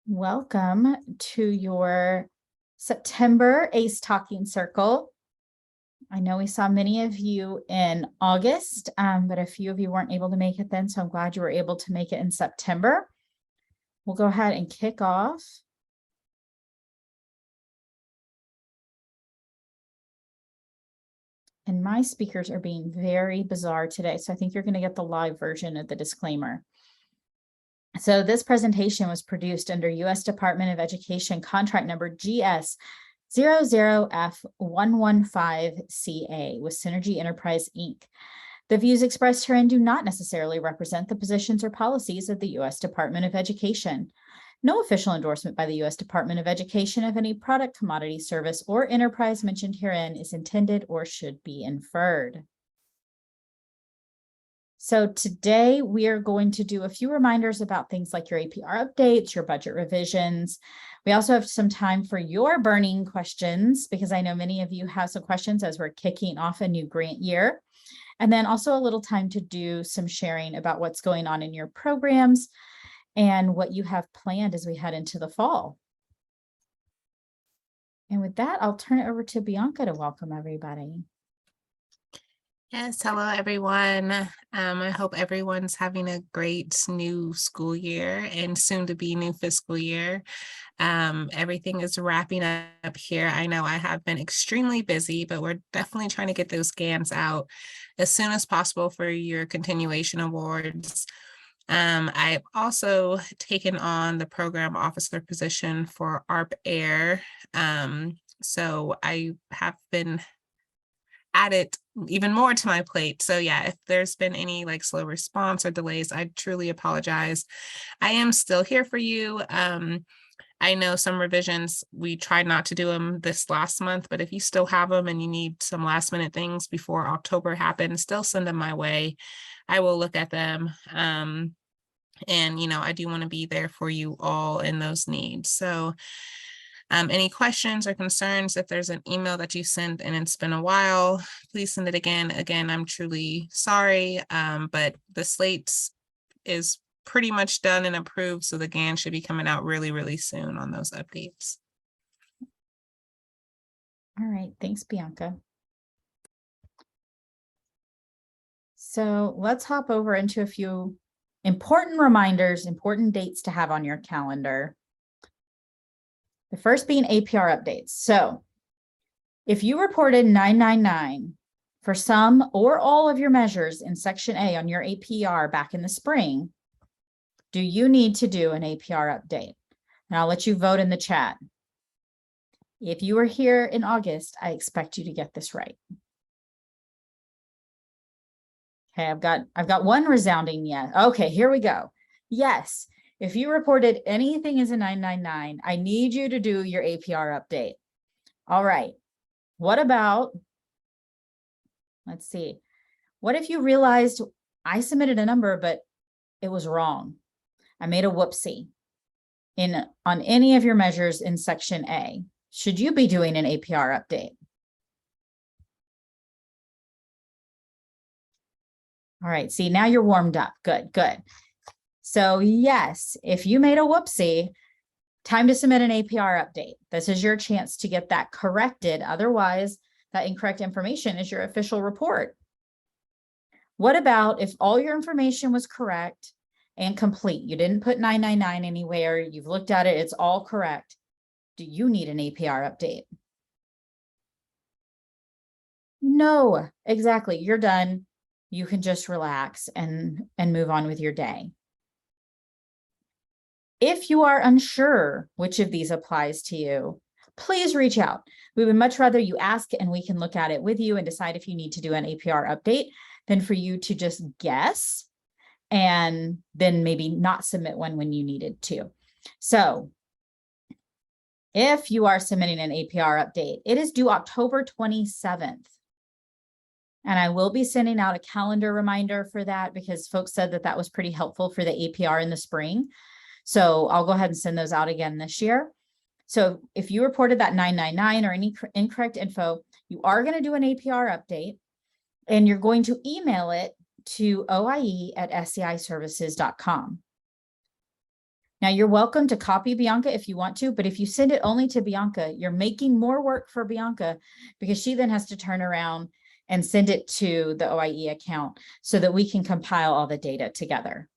Welcome to your September ACE Talking Circle. I know we saw many of you in August, but a few of you weren't able to make it then, so I'm glad you were able to make it in September. We'll go ahead and kick off. And my speakers are being very bizarre today, so I think you're going to get the live version of the disclaimer. So this presentation was produced under U.S. Department of Education contract number GS 00F115CA with Synergy Enterprise, Inc. The views expressed herein do not necessarily represent the positions or policies of the U.S. Department of Education. No official endorsement by the U.S. Department of Education of any product, commodity, service, or enterprise mentioned herein is intended or should be inferred. So today we are going to do a few reminders about things like your APR updates, your budget revisions. We also have some time for your burning questions because I know many of you have some questions as we're kicking off a new grant year. And then also a little time to do some sharing about what's going on in your programs and what you have planned as we head into the fall. And with that, I'll turn it over to Bianca to welcome everybody. Yes, hello everyone. I hope everyone's having a great new school year and soon to be new fiscal year. Everything is wrapping up here. I know I have been extremely busy, but we're definitely trying to get those GANs out as soon as possible for your continuation awards. I've also taken on the program officer position for APR. So I have been added even more to my plate. So yeah, if there's been any slow response or delays, I truly apologize. I am still here for you. I know some revisions, we tried not to do them this last month, but if you still have them and you need some last minute things before October happens, still send them my way. I will look at them. And I do want to be there for you all in those needs. So any questions or concerns, if there's an email that you sent and it's been a while, please send it again. Again, I'm truly sorry, but the slate is pretty much done and approved, so the GAN should be coming out really, really soon on those updates. All right, thanks, Bianca. So let's hop over into a few important reminders, important dates to have on your calendar. The first being APR updates. So if you reported 999 for some or all of your measures in Section A on your APR back in the spring, do you need to do an APR update? And I'll let you vote in the chat. If you were here in August, I expect you to get this right. Okay, I've got one resounding yes. Okay, here we go. Yes. If you reported anything as a 999, I need you to do your APR update. All right. What about, let's see. What if you realized I submitted a number, but it was wrong? I made a whoopsie on any of your measures in Section A. Should you be doing an APR update? All right. See, now you're warmed up. Good, good. So yes, if you made a whoopsie, time to submit an APR update. This is your chance to get that corrected. Otherwise, that incorrect information is your official report. What about if all your information was correct and complete? You didn't put 999 anywhere. You've looked at it. It's all correct. Do you need an APR update? No, exactly. You're done. You can just relax and move on with your day. If you are unsure which of these applies to you, please reach out. We would much rather you ask and we can look at it with you and decide if you need to do an APR update than for you to just guess and then maybe not submit one when you needed to. So if you are submitting an APR update, it is due October 27th. And I will be sending out a calendar reminder for that because folks said that that was pretty helpful for the APR in the spring. So I'll go ahead and send those out again this year. So if you reported that 999 or any incorrect info, you are going to do an APR update and you're going to email it to oie@sceiservices.com. Now you're welcome to copy Bianca if you want to, but if you send it only to Bianca, you're making more work for Bianca because she then has to turn around and send it to the OIE account so that we can compile all the data together.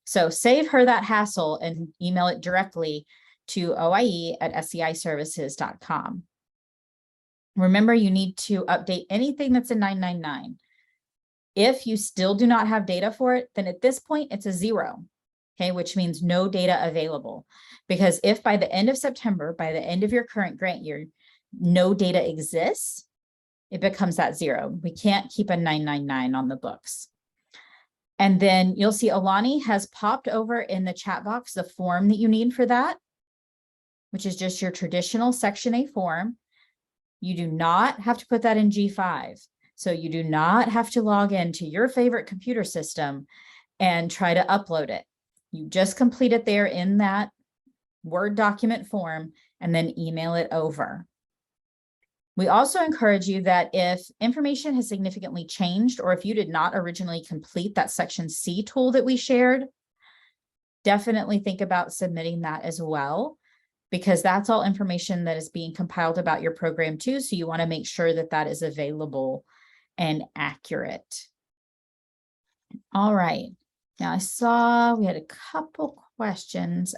So save her that hassle and email it directly to oie@seiservices.com. Remember, you need to update anything that's a 999. If you still do not have data for it, then at this point it's a 0, okay, which means no data available. Because if by the end of September, by the end of your current grant year, no data exists, it becomes that 0. We can't keep a 999 on the books. And then you'll see Alani has popped over in the chat box the form that you need for that, which is just your traditional Section A form. You do not have to put that in G5. So you do not have to log into your favorite computer system and try to upload it. You just complete it there in that Word document form and then email it over. We also encourage you that if information has significantly changed, or if you did not originally complete that Section C tool that we shared, definitely think about submitting that as well, because that's all information that is being compiled about your program too. So you want to make sure that that is available and accurate. All right. Now I saw we had a couple questions.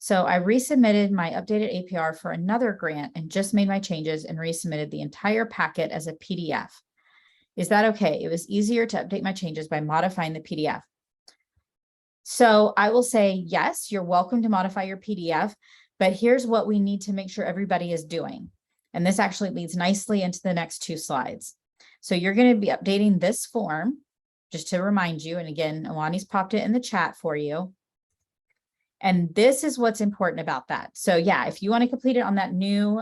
So I resubmitted my updated APR for another grant and just made my changes and resubmitted the entire packet as a PDF. Is that okay? It was easier to update my changes by modifying the PDF. So I will say, yes, you're welcome to modify your PDF, but here's what we need to make sure everybody is doing. And this actually leads nicely into the next 2 slides. So you're going to be updating this form, just to remind you. And again, Alani's popped it in the chat for you. And this is what's important about that. So yeah, if you want to complete it on that new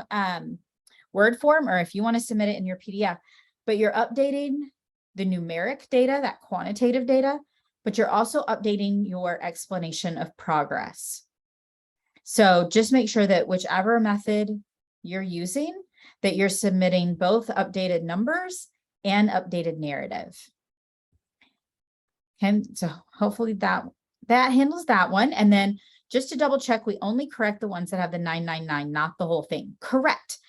Word form, or if you want to submit it in your PDF, but you're updating the numeric data, that quantitative data, but you're also updating your explanation of progress. So just make sure that whichever method you're using, that you're submitting both updated numbers and updated narrative. Okay, so hopefully that handles that one. And then just to double check, we only correct the ones that have the 999, not the whole thing. Correct.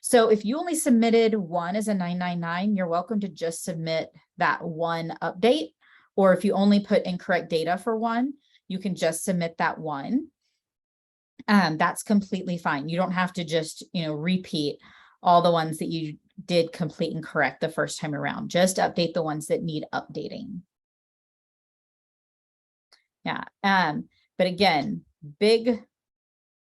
So if you only submitted one as a 999, you're welcome to just submit that one update. Or if you only put incorrect data for one, you can just submit that one. That's completely fine. You don't have to just, repeat all the ones that you did complete and correct the first time around. Just update the ones that need updating. Yeah. But again, big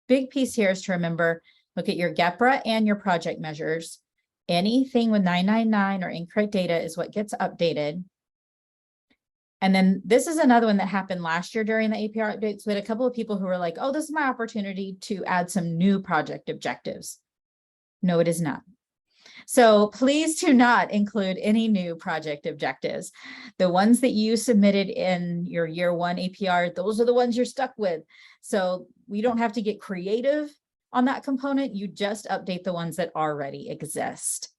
piece here is to remember, look at your GEPRA and your project measures. Anything with 999 or incorrect data is what gets updated. And then this is another one that happened last year during the APR updates. We had a couple of people who were like, oh, this is my opportunity to add some new project objectives. No, it is not. So please do not include any new project objectives. The ones that you submitted in your year 1 APR, those are the ones you're stuck with. So we don't have to get creative on that component. You just update the ones that already exist.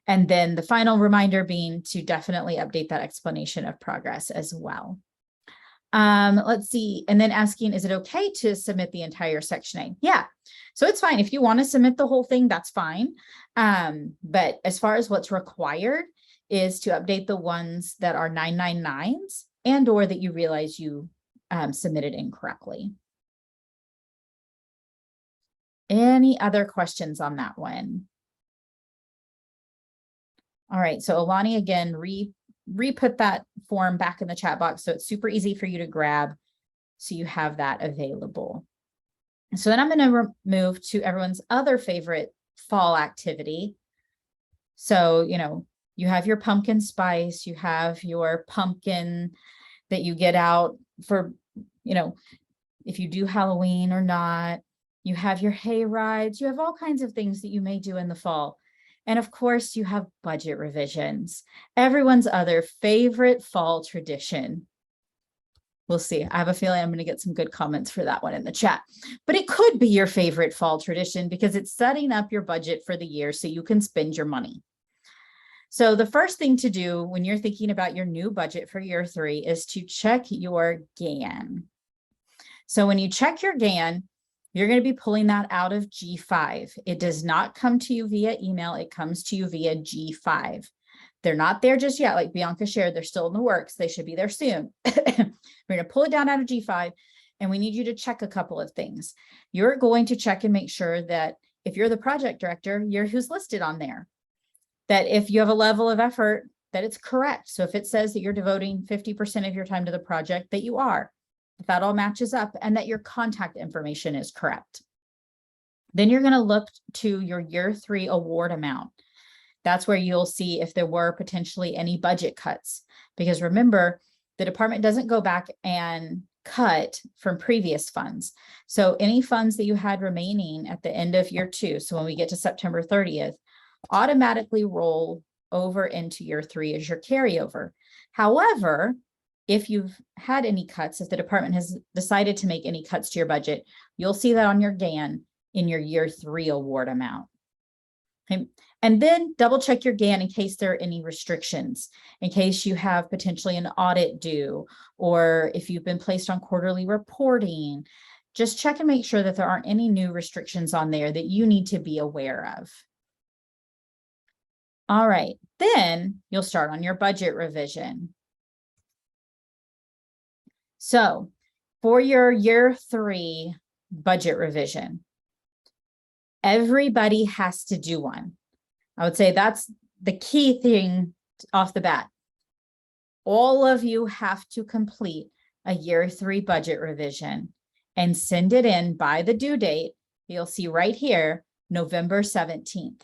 And then the final reminder being to definitely update that explanation of progress as well. Let's see. And then asking, is it okay to submit the entire Section A? Yeah. So it's fine. If you want to submit the whole thing, that's fine. But as far as what's required is to update the ones that are 999s and or that you realize you submitted incorrectly. Any other questions on that one? All right. So Alani, again, re-put that form back in the chat box. So it's super easy for you to grab. So you have that available. So then I'm going to move to everyone's other favorite fall activity. So, you have your pumpkin spice, you have your pumpkin that you get out for, if you do Halloween or not, you have your hay rides, you have all kinds of things that you may do in the fall. And of course, you have budget revisions, everyone's other favorite fall tradition. We'll see. I have a feeling I'm going to get some good comments for that one in the chat, but it could be your favorite fall tradition because it's setting up your budget for the year so you can spend your money. So the first thing to do when you're thinking about your new budget for year 3 is to check your GAN. So when you check your GAN, you're going to be pulling that out of G5. It does not come to you via email. It comes to you via G5. They're not there just yet. Like Bianca shared, they're still in the works. They should be there soon. We're going to pull it down out of G5, and we need you to check a couple of things. You're going to check and make sure that if you're the project director, you're who's listed on there. That if you have a level of effort, that it's correct. So if it says that you're devoting 50% of your time to the project, that you are. If that all matches up, and that your contact information is correct. Then you're going to look to your year 3 award amount. That's where you'll see if there were potentially any budget cuts. Because remember, the department doesn't go back and cut from previous funds. So any funds that you had remaining at the end of year 2, so when we get to September 30th, automatically roll over into year 3 as your carryover. However, if you've had any cuts, if the department has decided to make any cuts to your budget, you'll see that on your GAN in your year 3 award amount. Okay. And then double check your GAN in case there are any restrictions, in case you have potentially an audit due, or if you've been placed on quarterly reporting. Just check and make sure that there aren't any new restrictions on there that you need to be aware of. All right, then you'll start on your budget revision. So for your year 3 budget revision, everybody has to do one. I would say that's the key thing off the bat. All of you have to complete a year 3 budget revision and send it in by the due date. You'll see right here, November 17th.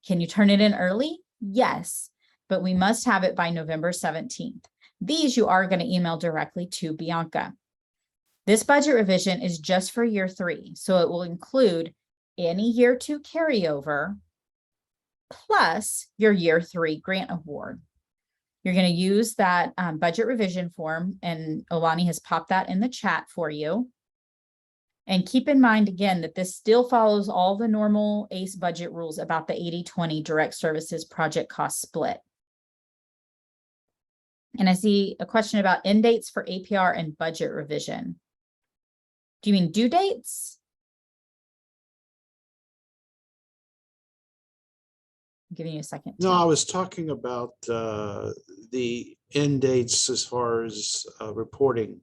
Can you turn it in early? Yes, but we must have it by November 17th. These you are going to email directly to Bianca. This budget revision is just for year 3, so it will include any year 2 carryover plus your year 3 grant award. You're going to use that budget revision form, and Olani has popped that in the chat for you. And keep in mind, again, that this still follows all the normal ACE budget rules about the 80-20 direct services project cost split. And I see a question about end dates for APR and budget revision. Do you mean due dates? I'm giving you a second. No, I was talking about the end dates as far as reporting.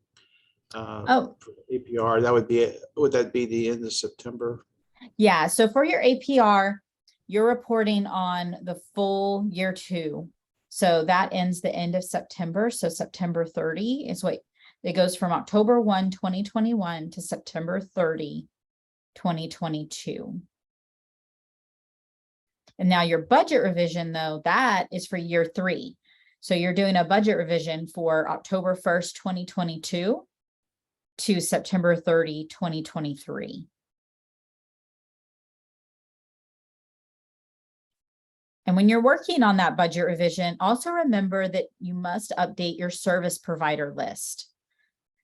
Oh, For APR, that would be, would that be the end of September? yeah. So for your APR, you're reporting on the full year 2. So that ends the end of September. So September 30 is what it goes from October 1, 2021 to September 30, 2022. And now your budget revision, though, that is for year 3. So you're doing a budget revision for October 1st, 2022 to September 30, 2023. And when you're working on that budget revision, also remember that you must update your service provider list.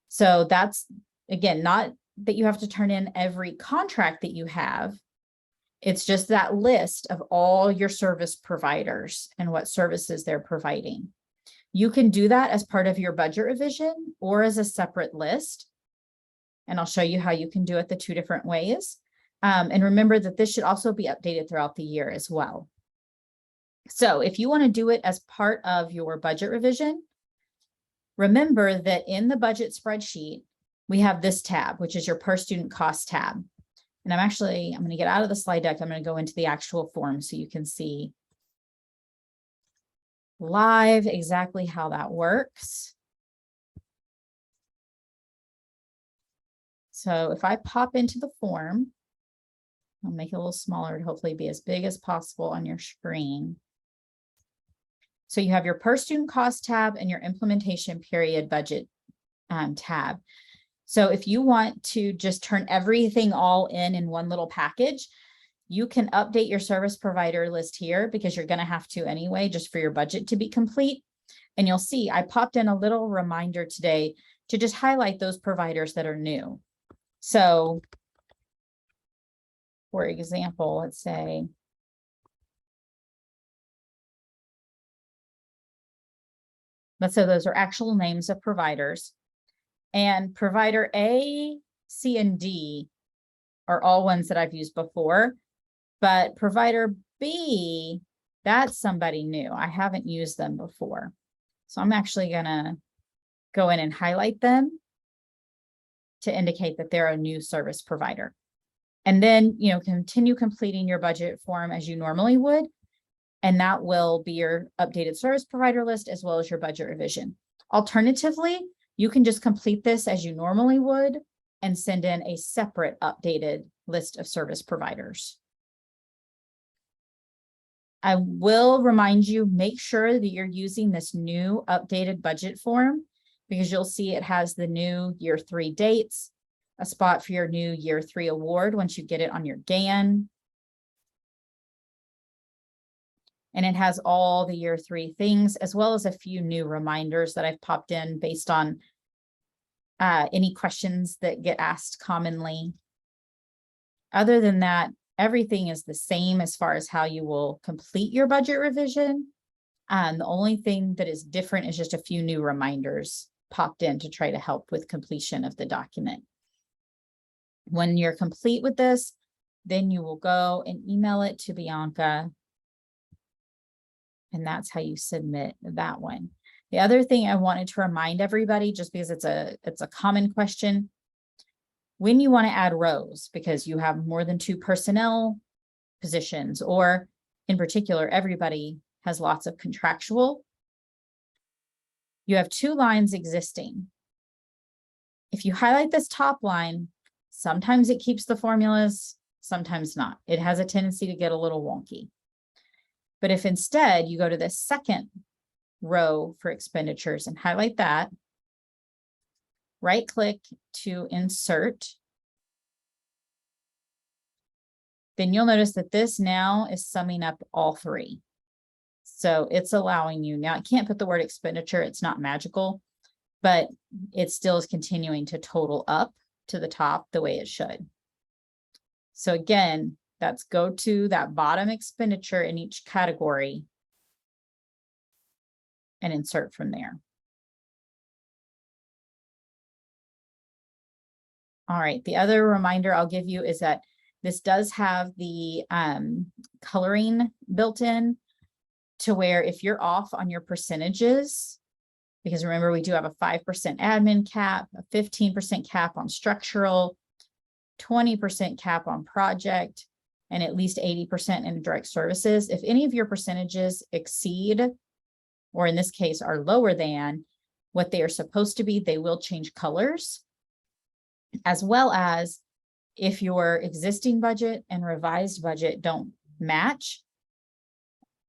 So that's, again, not that you have to turn in every contract that you have. It's just that list of all your service providers and what services they're providing. You can do that as part of your budget revision or as a separate list. And I'll show you how you can do it the 2 different ways. And remember that this should also be updated throughout the year as well. So if you want to do it as part of your budget revision, remember that in the budget spreadsheet, we have this tab, which is your per student cost tab. And I'm going to get out of the slide deck. I'm going to go into the actual form so you can see live exactly how that works. So if I pop into the form, I'll make it a little smaller to hopefully be as big as possible on your screen. So you have your per student cost tab and your implementation period budget tab. So if you want to just turn everything all in one little package, you can update your service provider list here because you're going to have to anyway, just for your budget to be complete. And you'll see I popped in a little reminder today to just highlight those providers that are new. So for example, let's say, those are actual names of providers. And provider A C, and D are all ones that I've used before, but provider B, that's somebody new. I haven't used them before. So I'm actually gonna go in and highlight them to indicate that they're a new service provider. And then, you know, continue completing your budget form as you normally would. And that will be your updated service provider list as well as your budget revision. Alternatively, you can just complete this as you normally would and send in a separate updated list of service providers. I will remind you, make sure that you're using this new updated budget form, because you'll see it has the new year 3 dates, a spot for your new year 3 award once you get it on your GAN. And it has all the year 3 things, as well as a few new reminders that I've popped in based on any questions that get asked commonly. Other than that, everything is the same as far as how you will complete your budget revision. And the only thing that is different is just a few new reminders popped in to try to help with completion of the document. When you're complete with this, then you will go and email it to Bianca. And that's how you submit that one. The other thing I wanted to remind everybody, just because it's a common question, when you want to add rows, because you have more than 2 personnel positions, or in particular, everybody has lots of contractual, you have 2 lines existing. If you highlight this top line, sometimes it keeps the formulas, sometimes not. It has a tendency to get a little wonky. But if instead you go to the second row for expenditures and highlight that, right click to insert, then you'll notice that this now is summing up all 3. So it's allowing you, now it can't put the word expenditure, it's not magical, but it still is continuing to total up to the top the way it should. So again, that's go to that bottom expenditure in each category and insert from there. All right, the other reminder I'll give you is that this does have the coloring built in to where if you're off on your percentages, because remember, we do have a 5% admin cap, a 15% cap on structural, 20% cap on project, and at least 80% in direct services. If any of your percentages exceed, or in this case are lower than what they are supposed to be, they will change colors, as well as if your existing budget and revised budget don't match,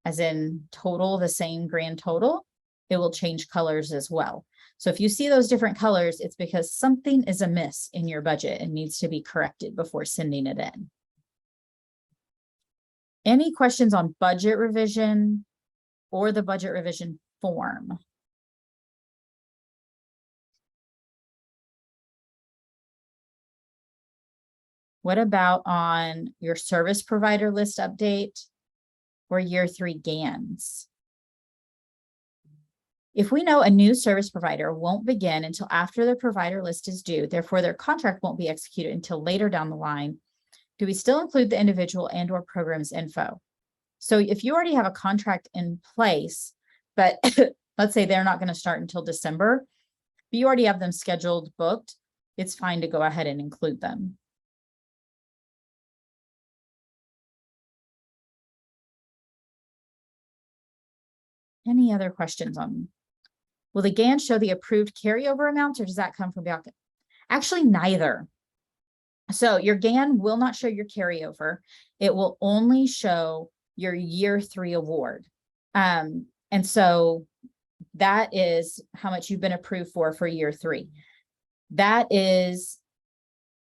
as in total, the same grand total, it will change colors as well. So if you see those different colors, it's because something is amiss in your budget and needs to be corrected before sending it in. Any questions on budget revision or the budget revision form? What about on your service provider list update or year 3 GANs? If we know a new service provider won't begin until after the provider list is due, therefore their contract won't be executed until later down the line, do we still include the individual and or programs info? So if you already have a contract in place, but let's say they're not going to start until December, but you already have them scheduled, booked, it's fine to go ahead and include them. Any other questions on, will the GAN show the approved carryover amounts, or does that come from Bianca? Actually, neither. So your GAN will not show your carryover. It will only show your year 3 award. And so that is how much you've been approved for year 3. That is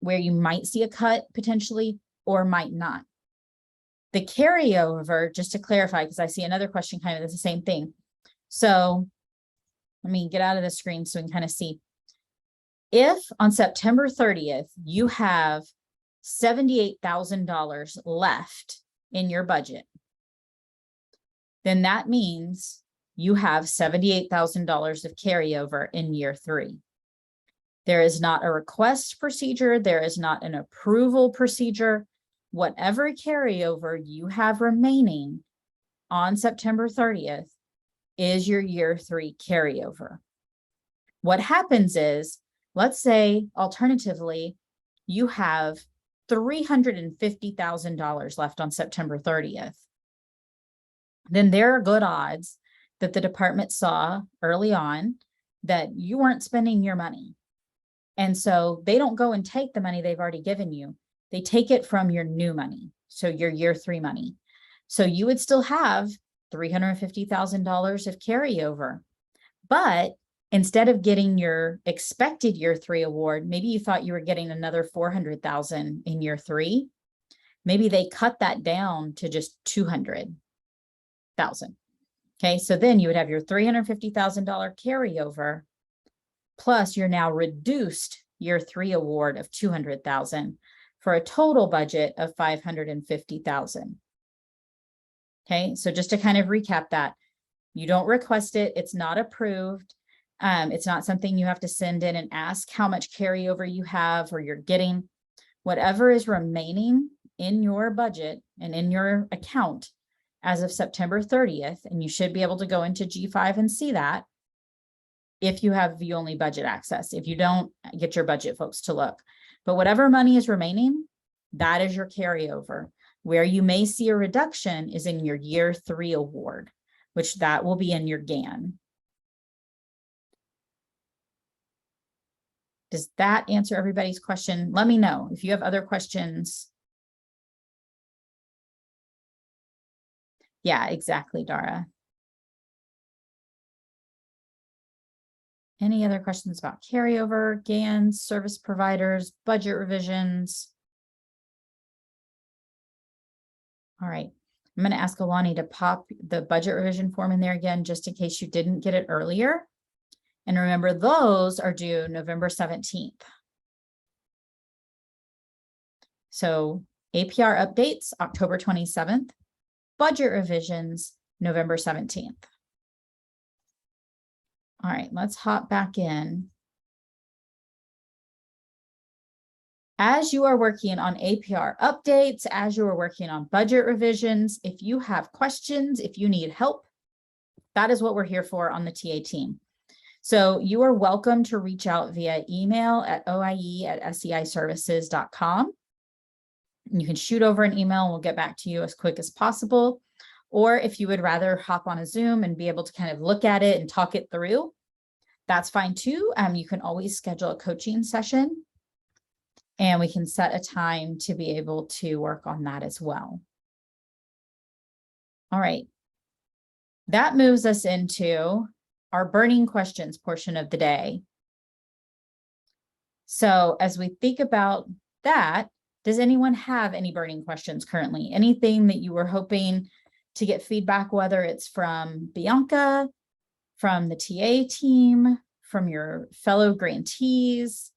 where you might see a cut potentially or might not. The carryover, just to clarify, because I see another question kind of the same thing. So let me get out of the screen so we can kind of see. If on September 30th, you have $78,000 left in your budget, then that means you have $78,000 of carryover in year 3. There is not a request procedure. There is not an approval procedure. Whatever carryover you have remaining on September 30th is your year 3 carryover. What happens is, let's say alternatively, you have $350,000 left on September 30th. Then there are good odds that the department saw early on that you weren't spending your money. And so they don't go and take the money they've already given you. They take it from your new money. So your year 3 money. So you would still have $350,000 of carryover, but instead of getting your expected year 3 award, maybe you thought you were getting another $400,000 in year 3. Maybe they cut that down to just $200,000. Okay, so then you would have your $350,000 carryover, plus your now reduced year 3 award of $200,000 for a total budget of $550,000. Okay, so just to kind of recap that, you don't request it, it's not approved. It's not something you have to send in and ask how much carryover you have or you're getting. Whatever is remaining in your budget and in your account as of September 30th, and you should be able to go into G5 and see that if you have view only budget access. If you don't, get your budget folks to look. But whatever money is remaining, that is your carryover. Where you may see a reduction is in your year 3 award, which that will be in your GAN. Does that answer everybody's question? Let me know if you have other questions. Yeah, exactly, Dara. Any other questions about carryover, GANs, service providers, budget revisions? All right, I'm going to ask Alani to pop the budget revision form in there again, just in case you didn't get it earlier. And remember, those are due November 17th. So APR updates, October 27th, budget revisions, November 17th. All right, let's hop back in. As you are working on APR updates, as you are working on budget revisions, if you have questions, if you need help, that is what we're here for on the TA team. So you are welcome to reach out via email at oie@seiservices.com. You can shoot over an email and we'll get back to you as quick as possible. Or if you would rather hop on a Zoom and be able to kind of look at it and talk it through, that's fine too. You can always schedule a coaching session and we can set a time to be able to work on that as well. All right. That moves us into our burning questions portion of the day. So as we think about that, does anyone have any burning questions currently? Anything that you were hoping to get feedback, whether it's from Bianca, from the TA team, from your fellow grantees?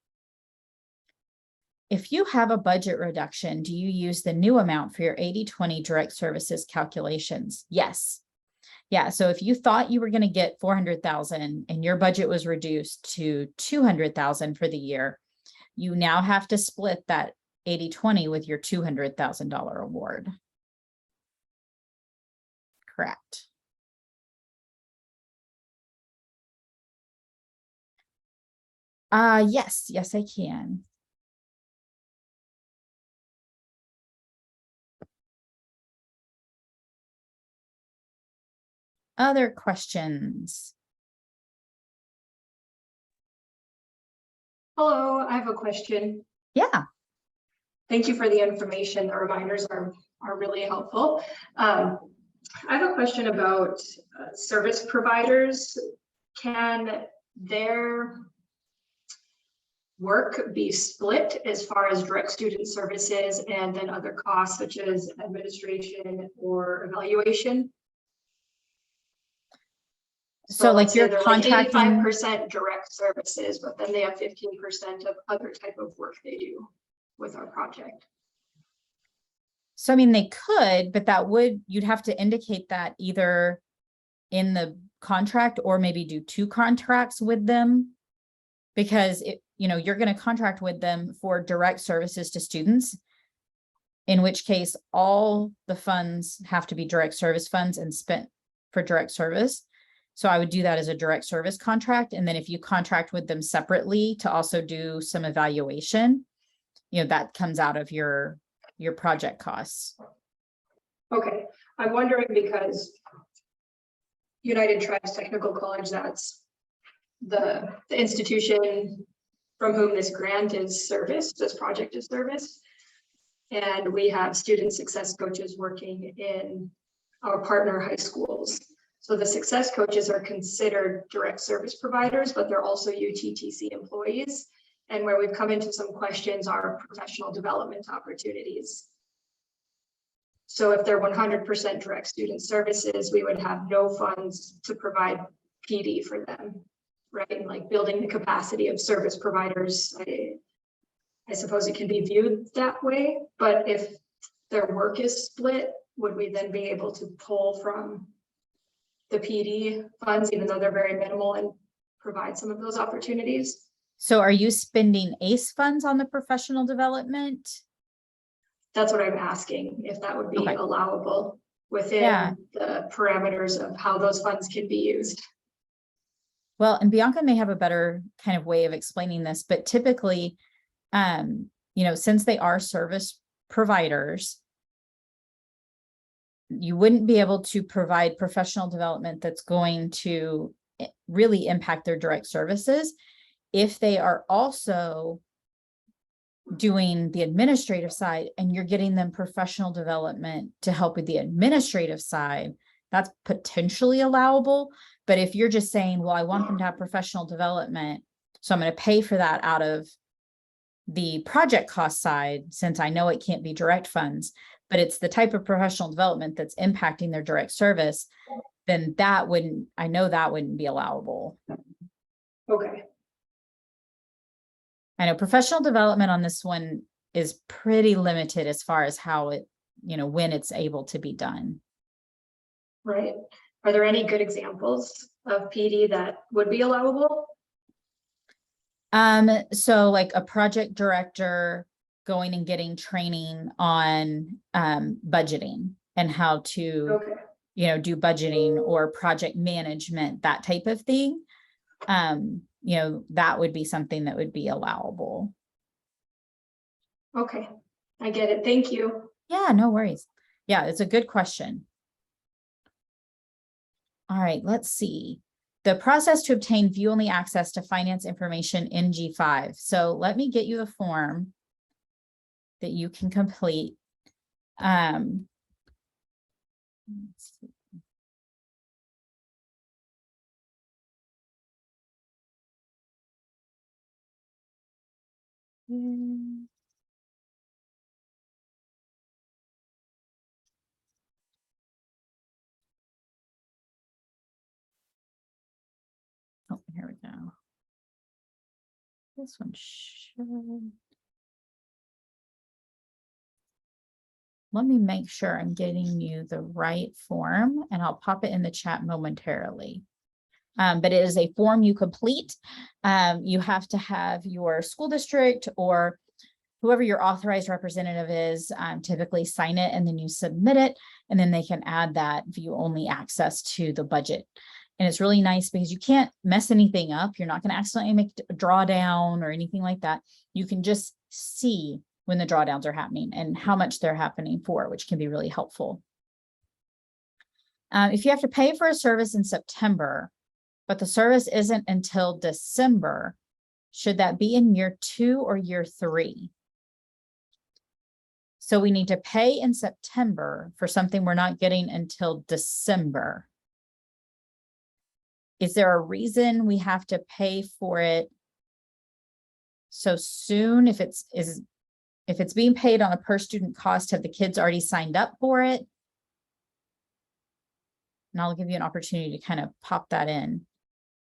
If you have a budget reduction, do you use the new amount for your 80/20 direct services calculations? Yes. Yeah, so if you thought you were going to get 400,000 and your budget was reduced to 200,000 for the year, you now have to split that 80/20 with your $200,000 award. Correct. Yes, I can. Other questions? Hello, I have a question. Yeah. Thank you for the information. The reminders are really helpful. I have a question about service providers. Can their work be split as far as direct student services and then other costs such as administration or evaluation? So like you're they're contracting 85% direct services, but then they have 15% of other type of work they do with our project. So, I mean, they could, but you'd have to indicate that either in the contract or maybe do 2 contracts with them. Because you're going to contract with them for direct services to students, in which case all the funds have to be direct service funds and spent for direct service. So I would do that as a direct service contract. And then if you contract with them separately to also do some evaluation, that comes out of your project costs. Okay, I'm wondering because United Tribes Technical College, that's the institution from whom this grant is serviced, this project is serviced. And we have student success coaches working in our partner high schools. So the success coaches are considered direct service providers, but they're also UTTC employees. And where we've come into some questions are professional development opportunities. So if they're 100% direct student services, we would have no funds to provide PD for them, right? Like building the capacity of service providers. I suppose it can be viewed that way, but if their work is split, would we then be able to pull from the PD funds, even though they're very minimal, and provide some of those opportunities? So are you spending ACE funds on the professional development? That's what I'm asking, if that would be Okay. allowable within the parameters of how those funds can be used. Well, and Bianca may have a better kind of way of explaining this, but typically, since they are service providers, you wouldn't be able to provide professional development that's going to really impact their direct services if they are also doing the administrative side and you're getting them professional development to help with the administrative side. That's potentially allowable. But if you're just saying, well, I want them to have professional development, so I'm going to pay for that out of the project cost side, since I know it can't be direct funds, but it's the type of professional development that's impacting their direct service, then that wouldn't be allowable. Okay. I know professional development on this one is pretty limited as far as how it, when it's able to be done. Right. Are there any good examples of PD that would be allowable? So like a project director going and getting training on budgeting and how to, do budgeting or project management, that type of thing. That would be something that would be allowable. Okay, I get it. Thank you. Yeah, no worries. Yeah, it's a good question. All right, let's see. The process to obtain view-only access to finance information in G5. So let me get you the form that you can complete. Let's see. Oh, here we go. This one should. Let me make sure I'm getting you the right form, and I'll pop it in the chat momentarily. But it is a form you complete. You have to have your school district or whoever your authorized representative is, typically sign it, and then you submit it, and then they can add that view-only access to the budget. And it's really nice because you can't mess anything up. You're not going to accidentally make a drawdown or anything like that. You can just see when the drawdowns are happening and how much they're happening for, which can be really helpful. If you have to pay for a service in September, but the service isn't until December, should that be in year 2 or year 3? So we need to pay in September for something we're not getting until December. Is there a reason we have to pay for it so soon? If it's being paid on a per student cost, have the kids already signed up for it? And I'll give you an opportunity to kind of pop that in.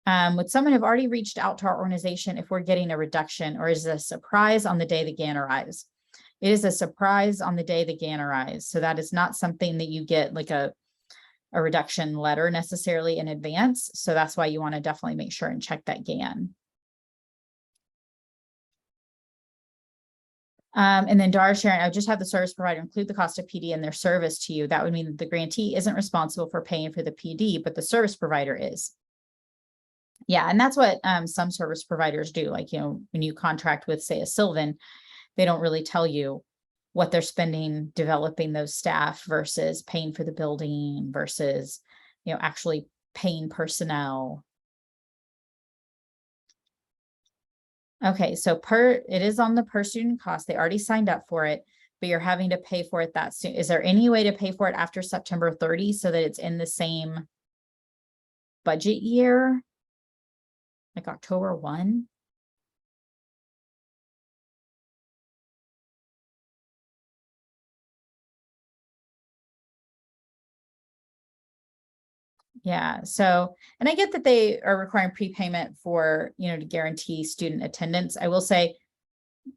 Would someone have already reached out to our organization if we're getting a reduction, or is it a surprise on the day the GAN arrives? It is a surprise on the day the GAN arrives. So that is not something that you get like a reduction letter necessarily in advance. So that's why you want to definitely make sure and check that GAN. And then Dara sharing, I just have the service provider include the cost of PD in their service to you. That would mean that the grantee isn't responsible for paying for the PD, but the service provider is. Yeah, and that's what some service providers do. Like, when you contract with, say, a Sylvan, they don't really tell you what they're spending developing those staff versus paying for the building versus, actually paying personnel. Okay, so it is on the per student cost. They already signed up for it, but you're having to pay for it that soon. Is there any way to pay for it after September 30 so that it's in the same budget year? Like October 1? Yeah, so, and I get that they are requiring prepayment for, to guarantee student attendance. I will say,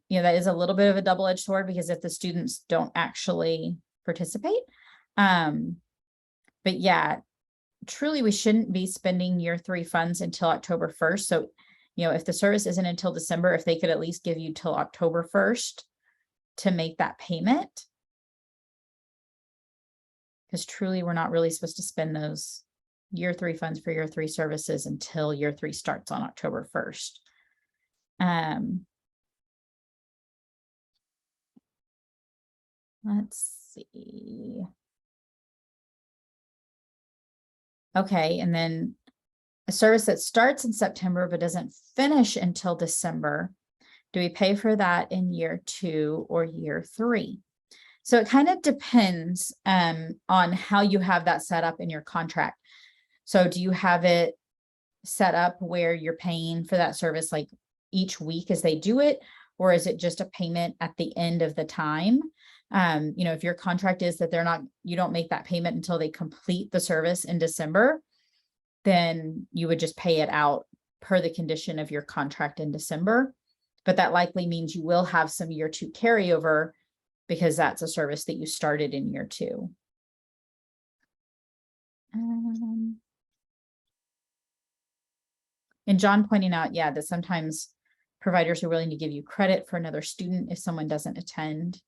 that is a little bit of a double-edged sword because if the students don't actually participate, but yeah, truly we shouldn't be spending year 3 funds until October 1st. So, if the service isn't until December, if they could at least give you till October 1st to make that payment. Because truly we're not really supposed to spend those year 3 funds for year 3 services until year 3 starts on October 1st. Let's see. Okay, and then a service that starts in September but doesn't finish until December. Do we pay for that in year 2 or year 3? So it kind of depends on how you have that set up in your contract. So do you have it set up where you're paying for that service like each week as they do it, or is it just a payment at the end of the time? If your contract is that you don't make that payment until they complete the service in December, then you would just pay it out per the condition of your contract in December. But that likely means you will have some year 2 carryover because that's a service that you started in year 2. And John pointing out, yeah, that sometimes providers are willing to give you credit for another student if someone doesn't attend.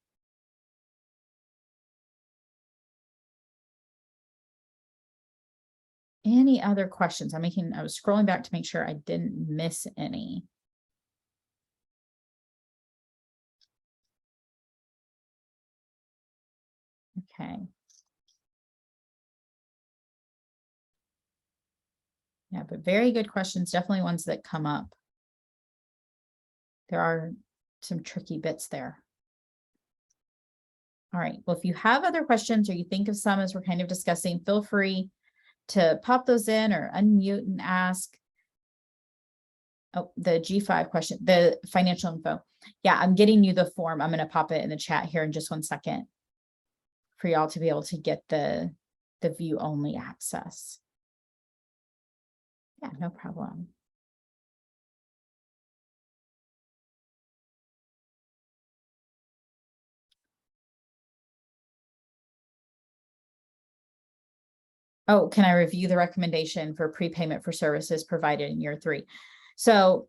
Any other questions? I was scrolling back to make sure I didn't miss any. Okay. Yeah, but very good questions. Definitely ones that come up. There are some tricky bits there. All right. Well, if you have other questions or you think of some as we're kind of discussing, feel free to pop those in or unmute and ask. Oh, the G5 question, the financial info. Yeah, I'm getting you the form. I'm going to pop it in the chat here in just 1 second for y'all to be able to get the view only access. Yeah, no problem. Oh, can I review the recommendation for prepayment for services provided in year 3? So,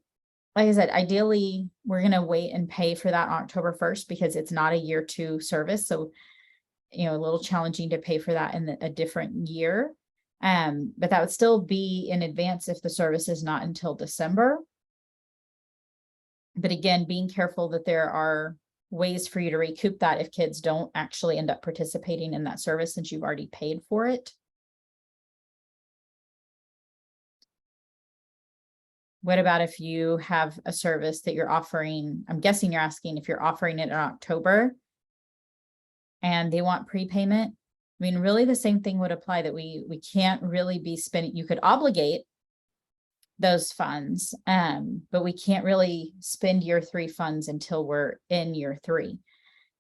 like I said, ideally, we're going to wait and pay for that on October 1st because it's not a year 2 service. So, a little challenging to pay for that in a different year. But that would still be in advance if the service is not until December. But again, being careful that there are ways for you to recoup that if kids don't actually end up participating in that service since you've already paid for it. What about if you have a service that you're offering? I'm guessing you're asking if you're offering it in October and they want prepayment. I mean, really the same thing would apply, that we can't really be spending. You could obligate those funds, but we can't really spend year 3 funds until we're in year 3.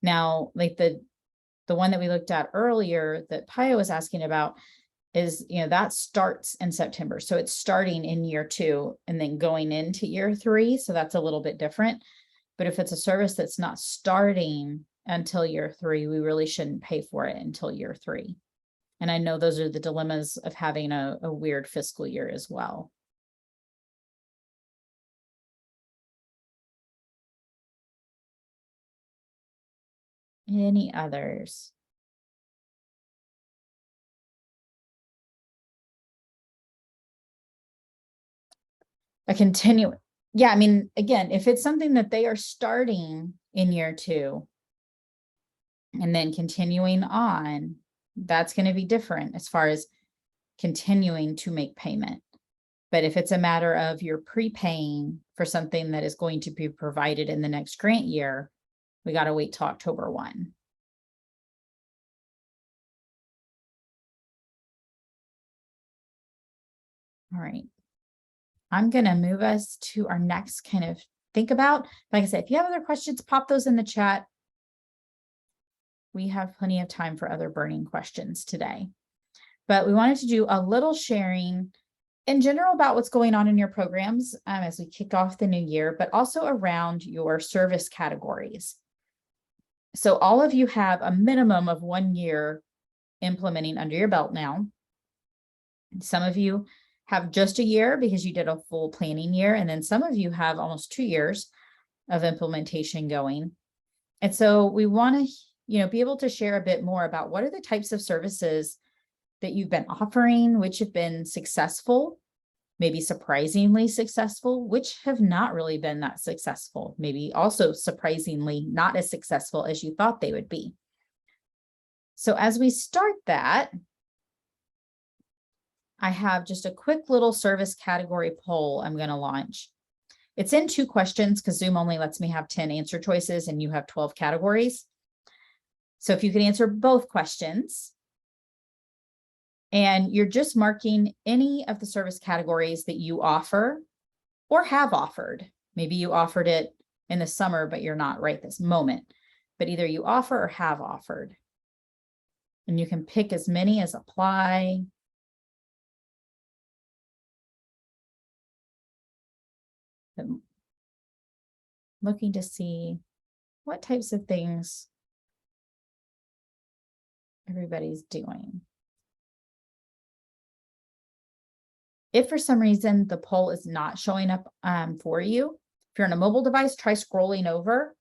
Now, like the one that we looked at earlier that Paya was asking about is, that starts in September. So it's starting in year 2 and then going into year 3. So that's a little bit different. But if it's a service that's not starting until year 3, we really shouldn't pay for it until year 3. And I know those are the dilemmas of having a weird fiscal year as well. Any others? A continue. Yeah, I mean, again, if it's something that they are starting in year 2 and then continuing on, that's going to be different as far as continuing to make payment. But if it's a matter of you're prepaying for something that is going to be provided in the next grant year, we got to wait till October 1. All right. I'm going to move us to our next kind of think about. Like I said, if you have other questions, pop those in the chat. We have plenty of time for other burning questions today. But we wanted to do a little sharing in general about what's going on in your programs as we kick off the new year, but also around your service categories. So all of you have a minimum of 1 year implementing under your belt now. Some of you have just a year because you did a full planning year, and then some of you have almost 2 years of implementation going. And so we want to, be able to share a bit more about what are the types of services that you've been offering, which have been successful, maybe surprisingly successful, which have not really been that successful, maybe also surprisingly not as successful as you thought they would be. So as we start that, I have just a quick little service category poll I'm going to launch. It's in 2 questions because Zoom only lets me have 10 answer choices and you have 12 categories. So if you can answer both questions, and you're just marking any of the service categories that you offer or have offered. Maybe you offered it in the summer, but you're not right this moment, but either you offer or have offered. And you can pick as many as apply. I'm looking to see what types of things everybody's doing. If for some reason the poll is not showing up for you, if you're on a mobile device, try scrolling over.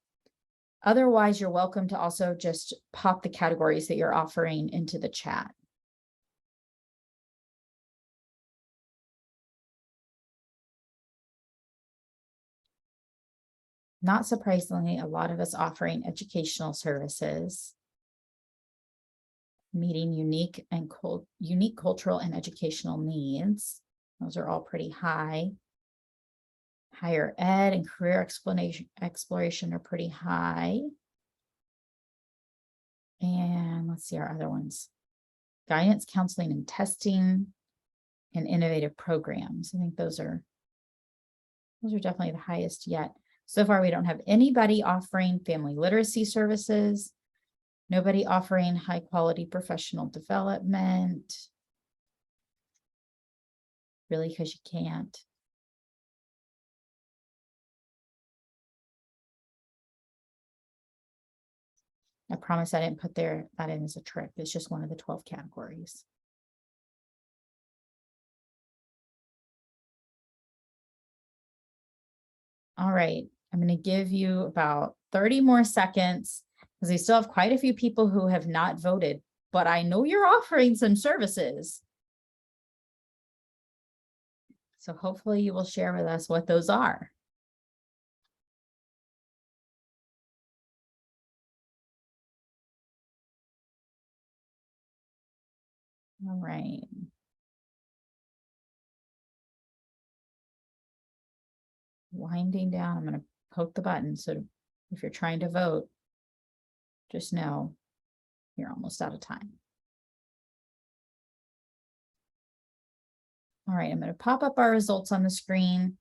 Otherwise, you're welcome to also just pop the categories that you're offering into the chat. Not surprisingly, a lot of us offering educational services, meeting unique cultural and educational needs. Those are all pretty high. Higher ed and career exploration are pretty high. And let's see our other ones. Guidance, counseling, and testing, and innovative programs. I think those are definitely the highest yet. So far, we don't have anybody offering family literacy services, nobody offering high quality professional development. Really, because you can't. I promise I didn't put that in as a trick. It's just one of the 12 categories. All right, I'm going to give you about 30 more seconds because we still have quite a few people who have not voted, but I know you're offering some services. So hopefully you will share with us what those are. All right. Winding down, I'm going to poke the button. So if you're trying to vote, just know you're almost out of time. All right, I'm going to pop up our results on the screen.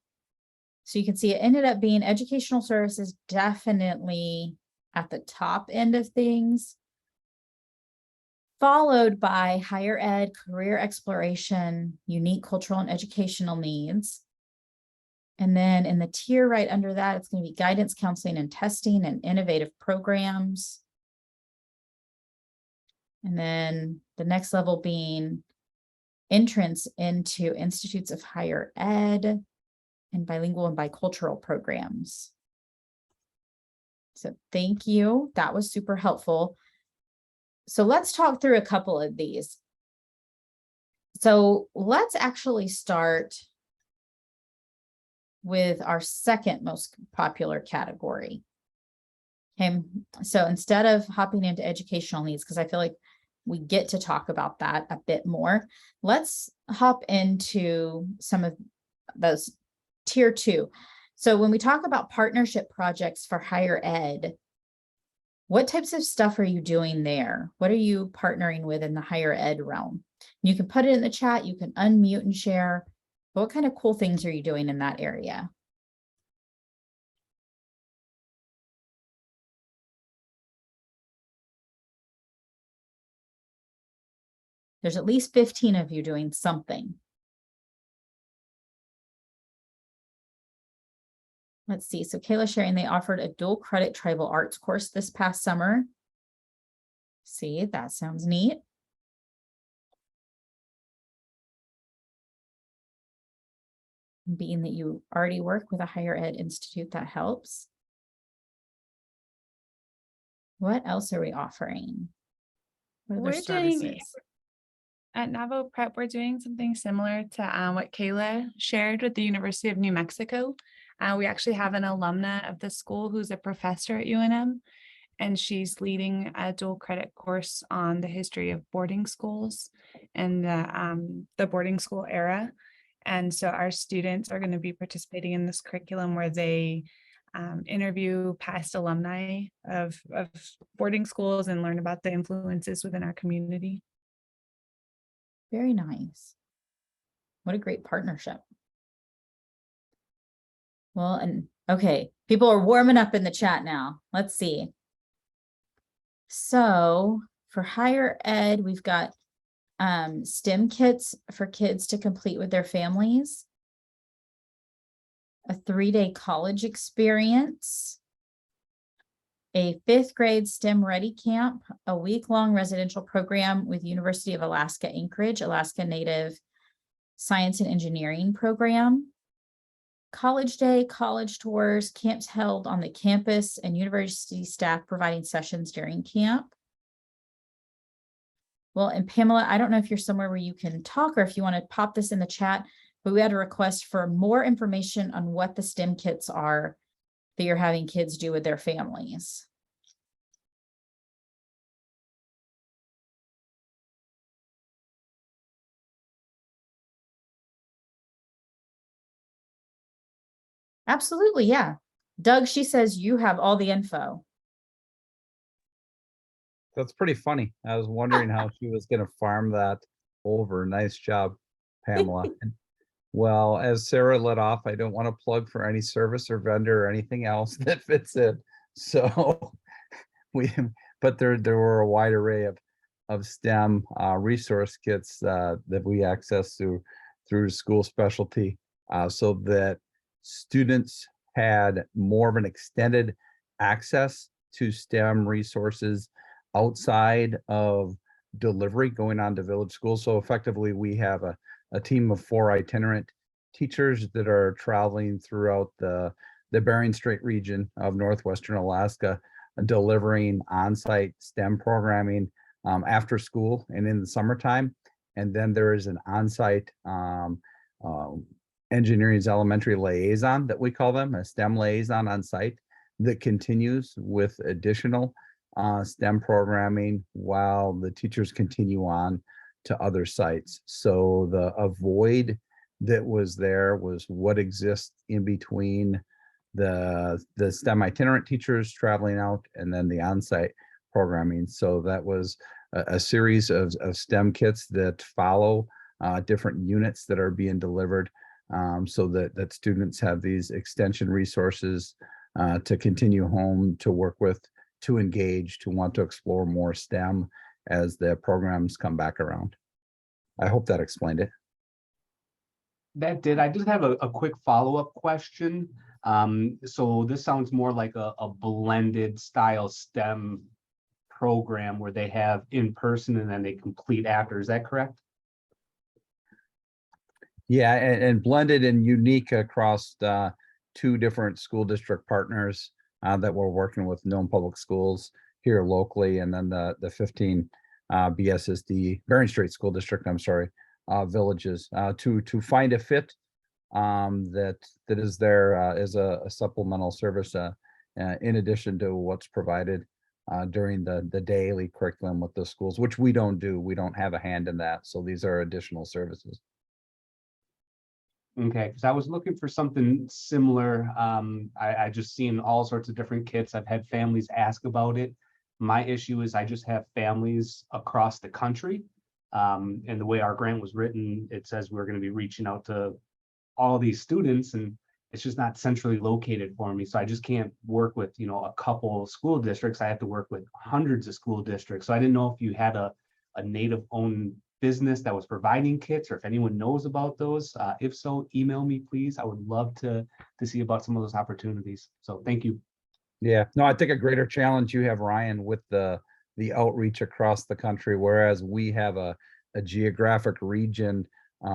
So you can see it ended up being educational services, definitely at the top end of things, followed by higher ed, career exploration, unique cultural and educational needs. And then in the tier right under that, it's going to be guidance, counseling, and testing, and innovative programs. And then the next level being entrance into institutes of higher ed and bilingual and bicultural programs. So thank you. That was super helpful. So let's talk through a couple of these. So let's actually start with our second most popular category. Okay, so instead of hopping into educational needs, because I feel like we get to talk about that a bit more, let's hop into some of those tier 2. So when we talk about partnership projects for higher ed, what types of stuff are you doing there? What are you partnering with in the higher ed realm? You can put it in the chat, you can unmute and share. What kind of cool things are you doing in that area? There's at least 15 of you doing something. Let's see. So Kayla sharing, they offered a dual credit tribal arts course this past summer. See, that sounds neat. Being that you already work with a higher ed institute, that helps. What else are we offering? What other We're doing services? at Naval Prep, we're doing something similar to what Kayla shared with the University of New Mexico. We actually have an alumna of the school who's a professor at UNM, and she's leading a dual credit course on the history of boarding schools and the boarding school era. And so our students are going to be participating in this curriculum where they interview past alumni of boarding schools and learn about the influences within our community. Very nice. What a great partnership. Well, and okay, people are warming up in the chat now. Let's see. So for higher ed, we've got STEM kits for kids to complete with their families, a 3-day college experience, a 5th grade STEM Ready Camp, a week-long residential program with University of Alaska Anchorage, Alaska Native Science and Engineering program, college day, college tours, camps held on the campus, and university staff providing sessions during camp. Well, and Pamela, I don't know if you're somewhere where you can talk or if you want to pop this in the chat, but we had a request for more information on what the STEM kits are that you're having kids do with their families. Absolutely, yeah. Doug, she says you have all the info. That's pretty funny. I was wondering how she was going to farm that over. Nice job, Pamela. Well, as Sarah let off, I don't want to plug for any service or vendor or anything else that fits in. So but there were a wide array of STEM resource kits that we access through school specialty, so that students had more of an extended access to STEM resources outside of delivery going on to village schools. So effectively, we have a team of 4 itinerant teachers that are traveling throughout the Bering Strait region of northwestern Alaska, delivering on-site STEM programming after school and in the summertime. And then there is an on-site engineering's elementary liaison that we call them, a STEM liaison on site that continues with additional STEM programming while the teachers continue on to other sites. So a void that was there was what exists in between the STEM itinerant teachers traveling out and then the on-site programming. So that was a series of STEM kits that follow different units that are being delivered, so that students have these extension resources to continue home, to work with, to engage, to want to explore more STEM as the programs come back around. I hope that explained it. That did. I just have a quick follow-up question. So this sounds more like a blended style STEM program where they have in person and then they complete after. Is that correct? Yeah, and blended and unique across 2 different school district partners that we're working with known public schools here locally, and then the 15 BSSD Bering Strait School District, I'm sorry, villages to find a fit that is there as a supplemental service in addition to what's provided during the daily curriculum with the schools, which we don't do. We don't have a hand in that. So these are additional services. Okay, because I was looking for something similar. I just seen all sorts of different kits. I've had families ask about it. My issue is I just have families across the country. And the way our grant was written, it says we're going to be reaching out to all these students, and it's just not centrally located for me. So I just can't work with, you know, a couple school districts. I have to work with hundreds of school districts. So I didn't know if you had a native owned business that was providing kits, or if anyone knows about those. If so, email me, please. I would love to see about some of those opportunities. So thank you. Yeah, no, I think a greater challenge you have, Ryan, with the outreach across the country, whereas we have a geographic region.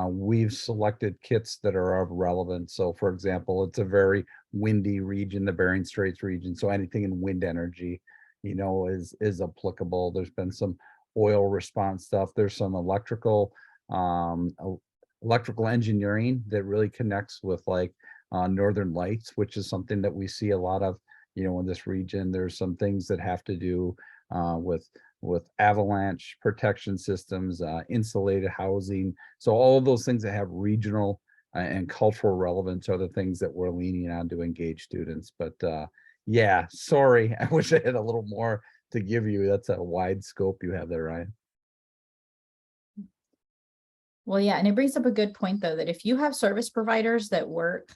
We've selected kits that are of relevance. So for example, it's a very windy region, the Bering Straits region. So anything in wind energy, you know, is applicable. There's been some oil response stuff. There's some electrical engineering that really connects with like Northern Lights, which is something that we see a lot of, you know, in this region. There's some things that have to do with avalanche protection systems, insulated housing. So all of those things that have regional and cultural relevance are the things that we're leaning on to engage students. But yeah, sorry, I wish I had a little more to give you. That's a wide scope you have there, Ryan. Well, yeah, and it brings up a good point though, that if you have service providers that work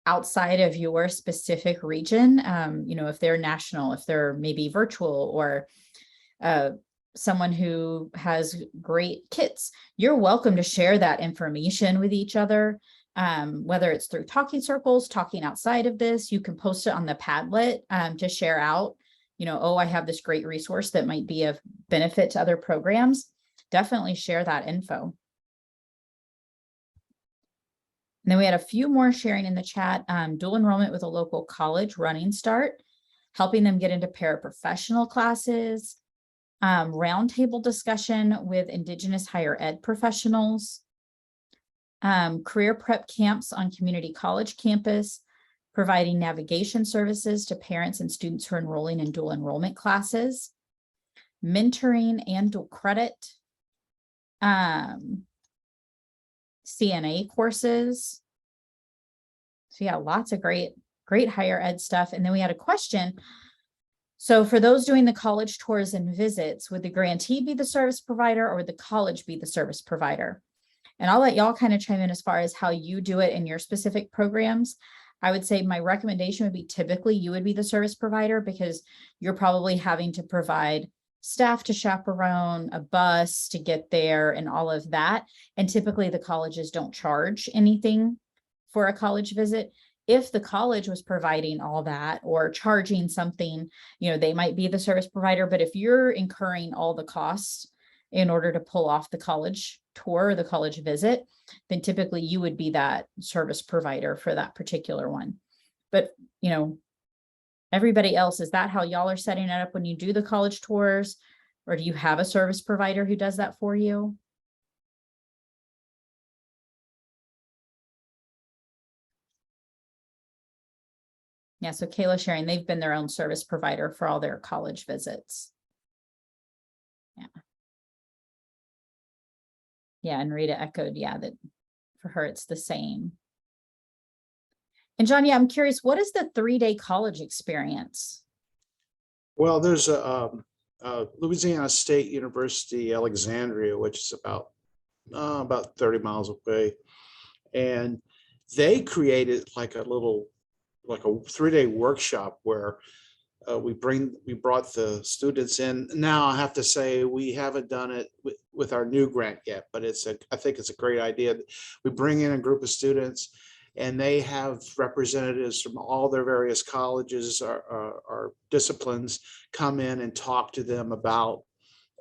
outside of your specific region, you know, if they're national, if they're maybe virtual, or someone who has great kits, you're welcome to share that information with each other, whether it's through talking circles, talking outside of this. You can post it on the Padlet to share out, you know, oh, I have this great resource that might be of benefit to other programs. Definitely share that info. And then we had a few more sharing in the chat. Dual enrollment with a local college, running start, helping them get into paraprofessional classes, roundtable discussion with Indigenous higher ed professionals, career prep camps on community college campus, providing navigation services to parents and students who are enrolling in dual enrollment classes, mentoring and dual credit, CNA courses. So yeah, lots of great higher ed stuff. And then we had a question. So for those doing the college tours and visits, would the grantee be the service provider, or would the college be the service provider? And I'll let y'all kind of chime in as far as how you do it in your specific programs. I would say my recommendation would be typically you would be the service provider, because you're probably having to provide staff to chaperone, a bus to get there, and all of that. And typically the colleges don't charge anything for a college visit. If the college was providing all that or charging something, you know, they might be the service provider. But if you're incurring all the costs in order to pull off the college tour or the college visit, then typically you would be that service provider for that particular one. But, you know, everybody else, is that how y'all are setting it up when you do the college tours? Or do you have a service provider who does that for you? Yeah, so Kayla sharing, they've been their own service provider for all their college visits. Yeah. Yeah, and Rita echoed, yeah, that for her, it's the same. And John, yeah, I'm curious, what is the 3-day college experience? Well, there's a Louisiana State University, Alexandria, which is about 30 miles away. And they created like a 3-day workshop where we brought the students in. Now I have to say we haven't done it with our new grant yet, but I think it's a great idea. We bring in a group of students, and they have representatives from all their various colleges or disciplines come in and talk to them about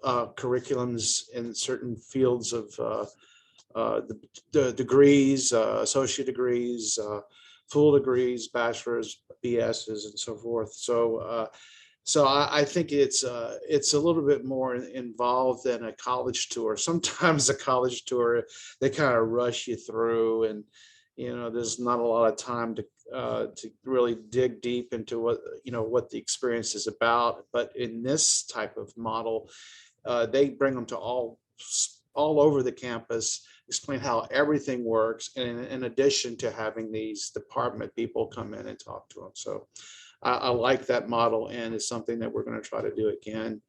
curriculums in certain fields of the degrees, associate degrees, full degrees, bachelor's, BSs and so forth. So I think it's a little bit more involved than a college tour. Sometimes a college tour, they kind of rush you through, and there's not a lot of time to really dig deep into what the experience is about. But in this type of model, they bring them to all over the campus, explain how everything works, and in addition to having these department people come in and talk to them. So I like that model, and it's something that we're going to try to do again.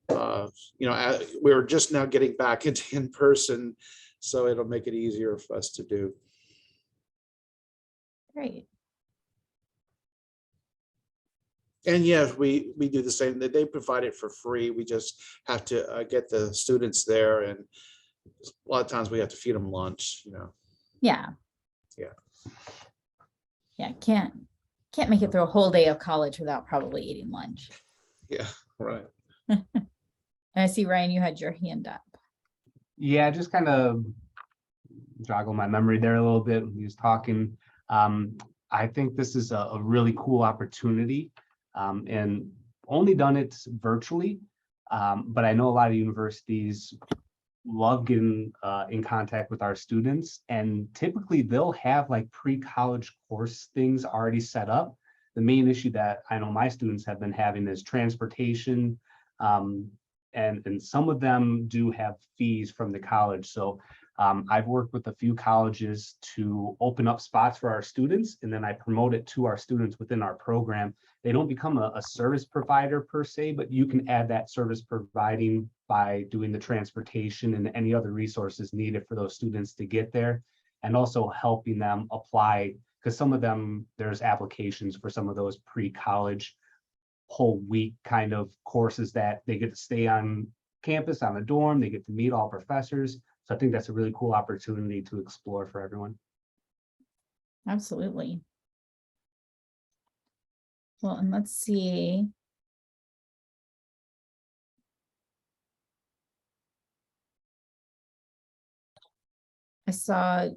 We're just now getting back into in person, so it'll make it easier for us to do. Great. And yes, we do the same. They provide it for free. We just have to get the students there, and a lot of times we have to feed them lunch. Yeah. Yeah. Yeah. Can't make it through a whole day of college without probably eating lunch. Yeah. Right. And I see, Ryan, you had your hand up. Yeah, just kind of joggle my memory there a little bit when he was talking. I think this is a really cool opportunity, and only done it virtually. But I know a lot of universities love getting in contact with our students, and typically they'll have like pre-college course things already set up. The main issue that I know my students have been having is transportation, and some of them do have fees from the college. So I've worked with a few colleges to open up spots for our students, and then I promote it to our students within our program. They don't become a service provider per se, but you can add that service providing by doing the transportation and any other resources needed for those students to get there, and also helping them apply, because some of them, there's applications for some of those pre-college whole week kind of courses that they get to stay on campus on a dorm, they get to meet all professors. So I think that's a really cool opportunity to explore for everyone. Absolutely. Well, and let's see. I saw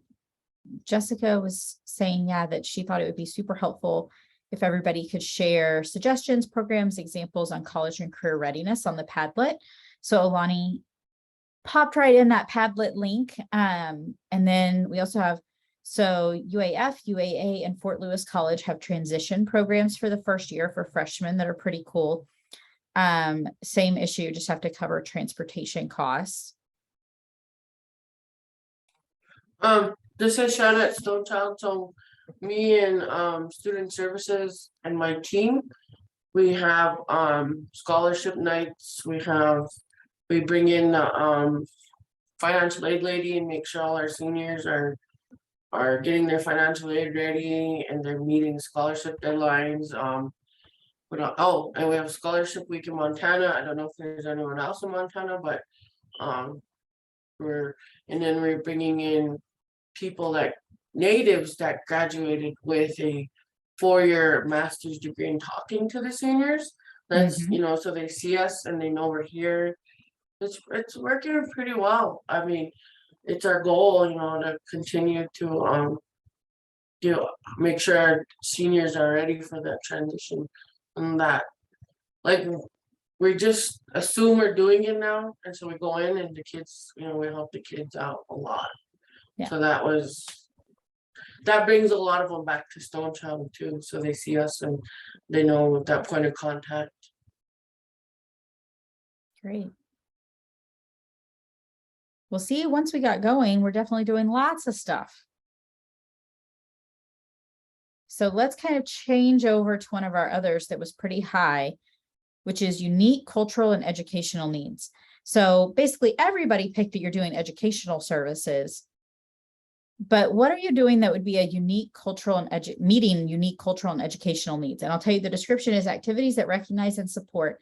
Jessica was saying, yeah, that she thought it would be super helpful if everybody could share suggestions, programs, examples on college and career readiness on the Padlet. So Alani popped right in that Padlet link. And then we also have, so UAF, UAA, and Fort Lewis College have transition programs for the first year for freshmen that are pretty cool. Same issue, just have to cover transportation costs. This is Sean at Stone Child. So me and student services and my team, we have scholarship nights. We bring in the financial aid lady and make sure all our seniors are getting their financial aid ready and they're meeting scholarship deadlines. And we have scholarship week in Montana. I don't know if there's anyone else in Montana, but we're bringing in people like natives that graduated with a 4-year master's degree in talking to the seniors. That's so they see us and they know we're here. It's working pretty well. I mean, it's our goal, to continue to make sure our seniors are ready for that transition, and that we just assume we're doing it now, and so we go in and the kids, we help the kids out a lot. Yeah. So that brings a lot of them back to Stone Child too, so they see us and they know that point of contact. Great. We'll see, once we got going, we're definitely doing lots of stuff. So let's kind of change over to one of our others that was pretty high, which is unique cultural and educational needs. So basically everybody picked that you're doing educational services, but what are you doing that would be a unique cultural and meeting unique cultural and educational needs? And I'll tell you, the description is activities that recognize and support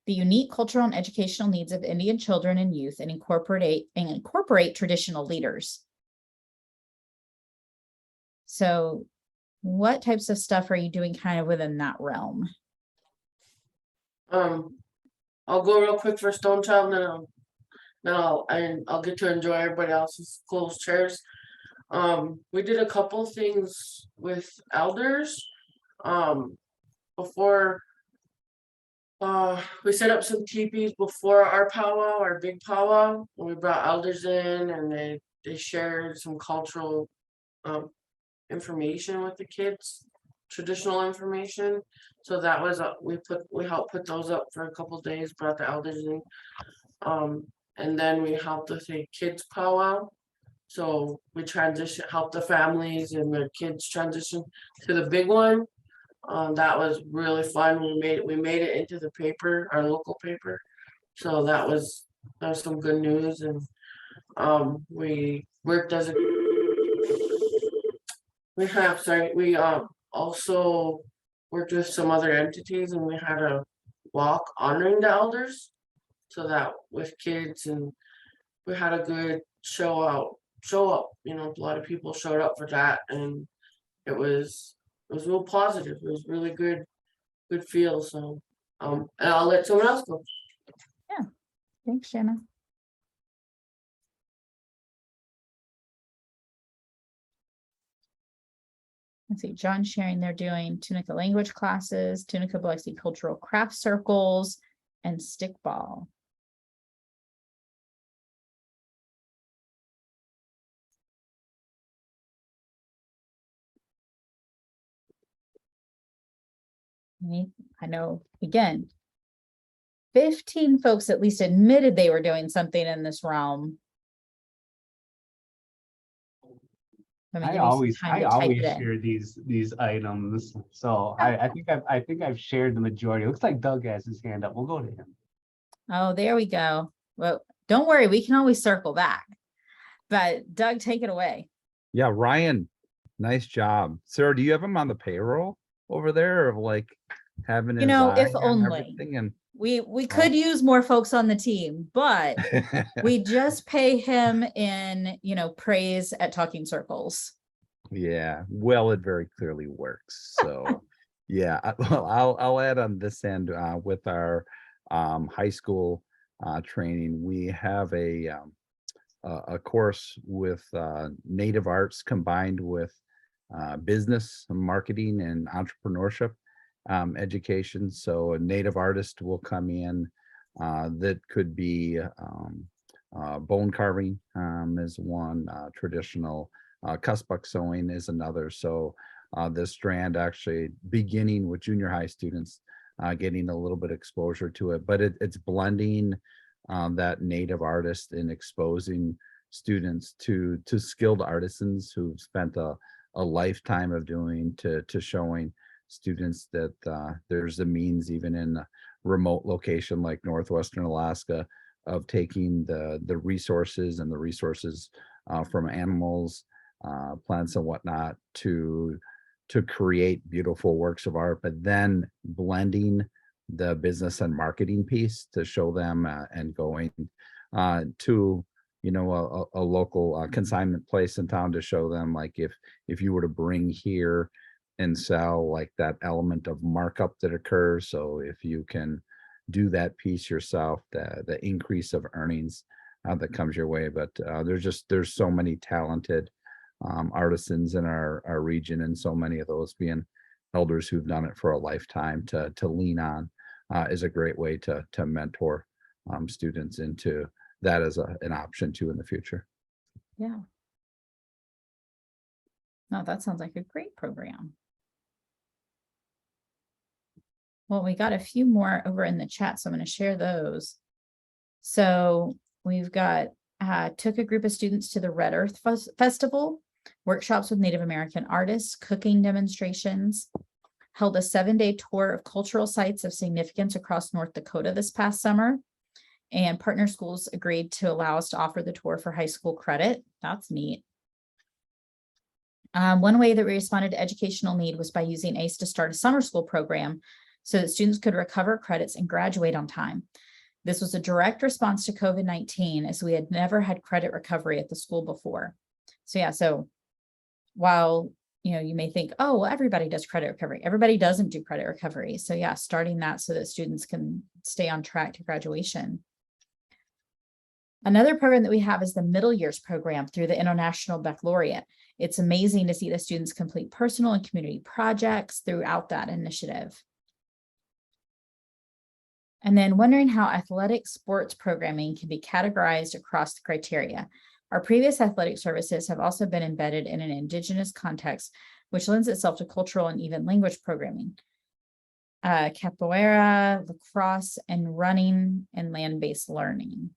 the unique cultural and educational needs of Indian children and youth and incorporate traditional leaders. So what types of stuff are you doing kind of within that realm? I'll go real quick for Stone Child, and then I'll get to enjoy everybody else's closed chairs. We did a couple things with elders. Before we set up some teepees before our powwow, our big powwow, and we brought elders in and they shared some cultural information with the kids, traditional information. So that was we helped put those up for a couple days, brought the elders in. And then we helped with a kids powwow. So we helped the families and the kids transition to the big one. That was really fun. We made it into the paper, our local paper. So that was some good news. And we worked as a we also worked with some other entities, and we had a walk honoring the elders. So that with kids, and we had a good show up. A lot of people showed up for that, and it was real positive. It was really good feel. So and I'll let someone else go. Thanks, Shanna. Let's see, John sharing they're doing Tunica language classes, Tunica Biloxi cultural craft circles, and stickball. I know, again, 15 folks at least admitted they were doing something in this realm. I always share these items. So I think I've shared the majority. It looks like Doug has his hand up. We'll go to him. Oh, there we go. Well, don't worry, we can always circle back. But Doug, take it away. Yeah, Ryan, nice job. Sarah, do you have him on the payroll over there, of like having his eye if on only. everything? And We could use more folks on the team, but we just pay him in, praise at talking circles. Yeah, well, it very clearly works. So yeah, well, I'll add on this end with our high school training. We have a course with native arts combined with business, marketing, and entrepreneurship education. So a native artist will come in that could be bone carving is one, traditional cussbuck sewing is another. So this strand actually beginning with junior high students, getting a little bit exposure to it, but it's blending that native artist and exposing students to skilled artisans who've spent a lifetime of doing to showing students that there's a means, even in a remote location like northwestern Alaska, of taking the resources and the resources from animals, plants and whatnot to create beautiful works of art, but then blending the business and marketing piece to show them and going to a local consignment place in town to show them, like, if you were to bring here and sell, like, that element of markup that occurs. So if you can do that piece yourself, the increase of earnings that comes your way. But there's so many talented artisans in our region, and so many of those being elders who've done it for a lifetime to lean on is a great way to mentor students into that as an option too in the future. Yeah. No, that sounds like a great program. Well, we got a few more over in the chat, so I'm going to share those. So we've got took a group of students to the Red Earth Festival, workshops with Native American artists, cooking demonstrations, held a 7-day tour of cultural sites of significance across North Dakota this past summer, and partner schools agreed to allow us to offer the tour for high school credit. That's neat. One way that we responded to educational need was by using ACE to start a summer school program so that students could recover credits and graduate on time. This was a direct response to COVID-19, as we had never had credit recovery at the school before. So yeah, so while you may think, oh, well, everybody does credit recovery, everybody doesn't do credit recovery. So yeah, starting that so that students can stay on track to graduation. Another program that we have is the middle years program through the International Baccalaureate. It's amazing to see the students complete personal and community projects throughout that initiative. And then wondering how athletic sports programming can be categorized across the criteria. Our previous athletic services have also been embedded in an Indigenous context, which lends itself to cultural and even language programming. Capoeira, lacrosse, and running and land-based learning.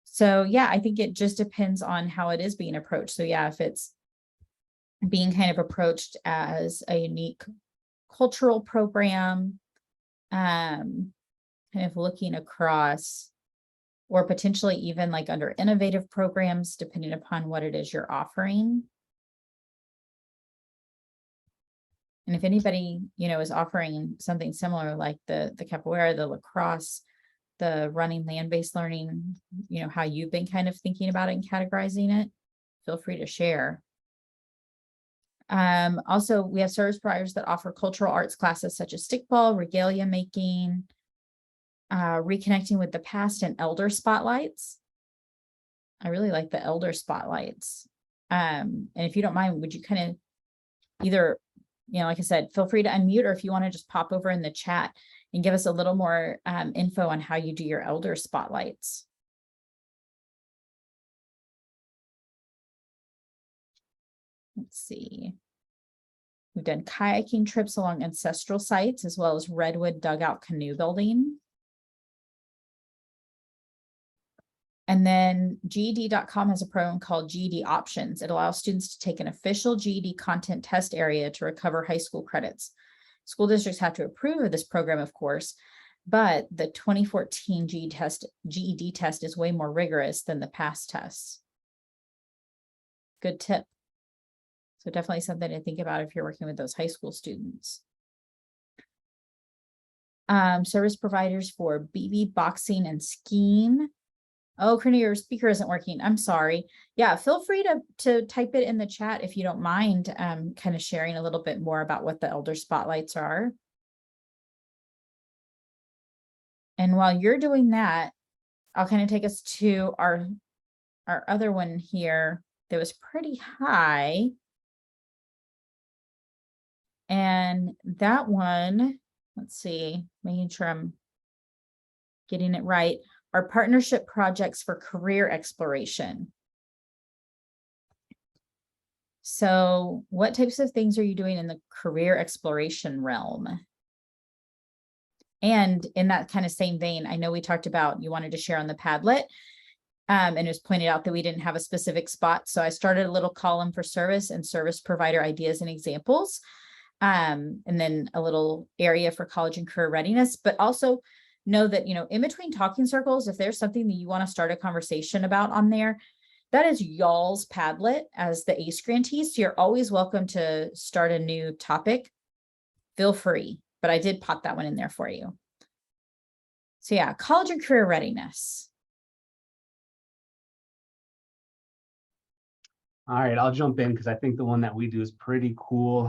So yeah, I think it just depends on how it is being approached. So yeah, if it's being kind of approached as a unique cultural program, kind of looking across, or potentially even like under innovative programs, depending upon what it is you're offering. And if anybody, is offering something similar, like the capoeira, the lacrosse, the running land-based learning, how you've been kind of thinking about it and categorizing it, feel free to share. Also, we have service providers that offer cultural arts classes such as stickball, regalia making, reconnecting with the past, and elder spotlights. I really like the elder spotlights. And if you don't mind, would you kind of either, like I said, feel free to unmute, or if you want to just pop over in the chat and give us a little more info on how you do your elder spotlights. Let's see. We've done kayaking trips along ancestral sites, as well as redwood dugout canoe building. And then GED.com has a program called GED Options. It allows students to take an official GED content test area to recover high school credits. School districts have to approve of this program, of course, but the 2014 GED test is way more rigorous than the past tests. Good tip. So definitely something to think about if you're working with those high school students. Service providers for BB, boxing, and skiing. Oh, Courtney, your speaker isn't working. I'm sorry. Yeah, feel free to type it in the chat if you don't mind kind of sharing a little bit more about what the elder spotlights are. And while you're doing that, I'll kind of take us to our other one here that was pretty high. And that one, let's see, making sure I'm getting it right, are partnership projects for career exploration. So what types of things are you doing in the career exploration realm? And in that kind of same vein, I know we talked about you wanted to share on the Padlet, and it was pointed out that we didn't have a specific spot. So I started a little column for service and service provider ideas and examples. And then a little area for college and career readiness, but also know that, in between talking circles, if there's something that you want to start a conversation about on there, that is y'all's Padlet as the ACE grantees. So you're always welcome to start a new topic. Feel free, but I did pop that one in there for you. So yeah, college and career readiness. All right, I'll jump in because I think the one that we do is pretty cool.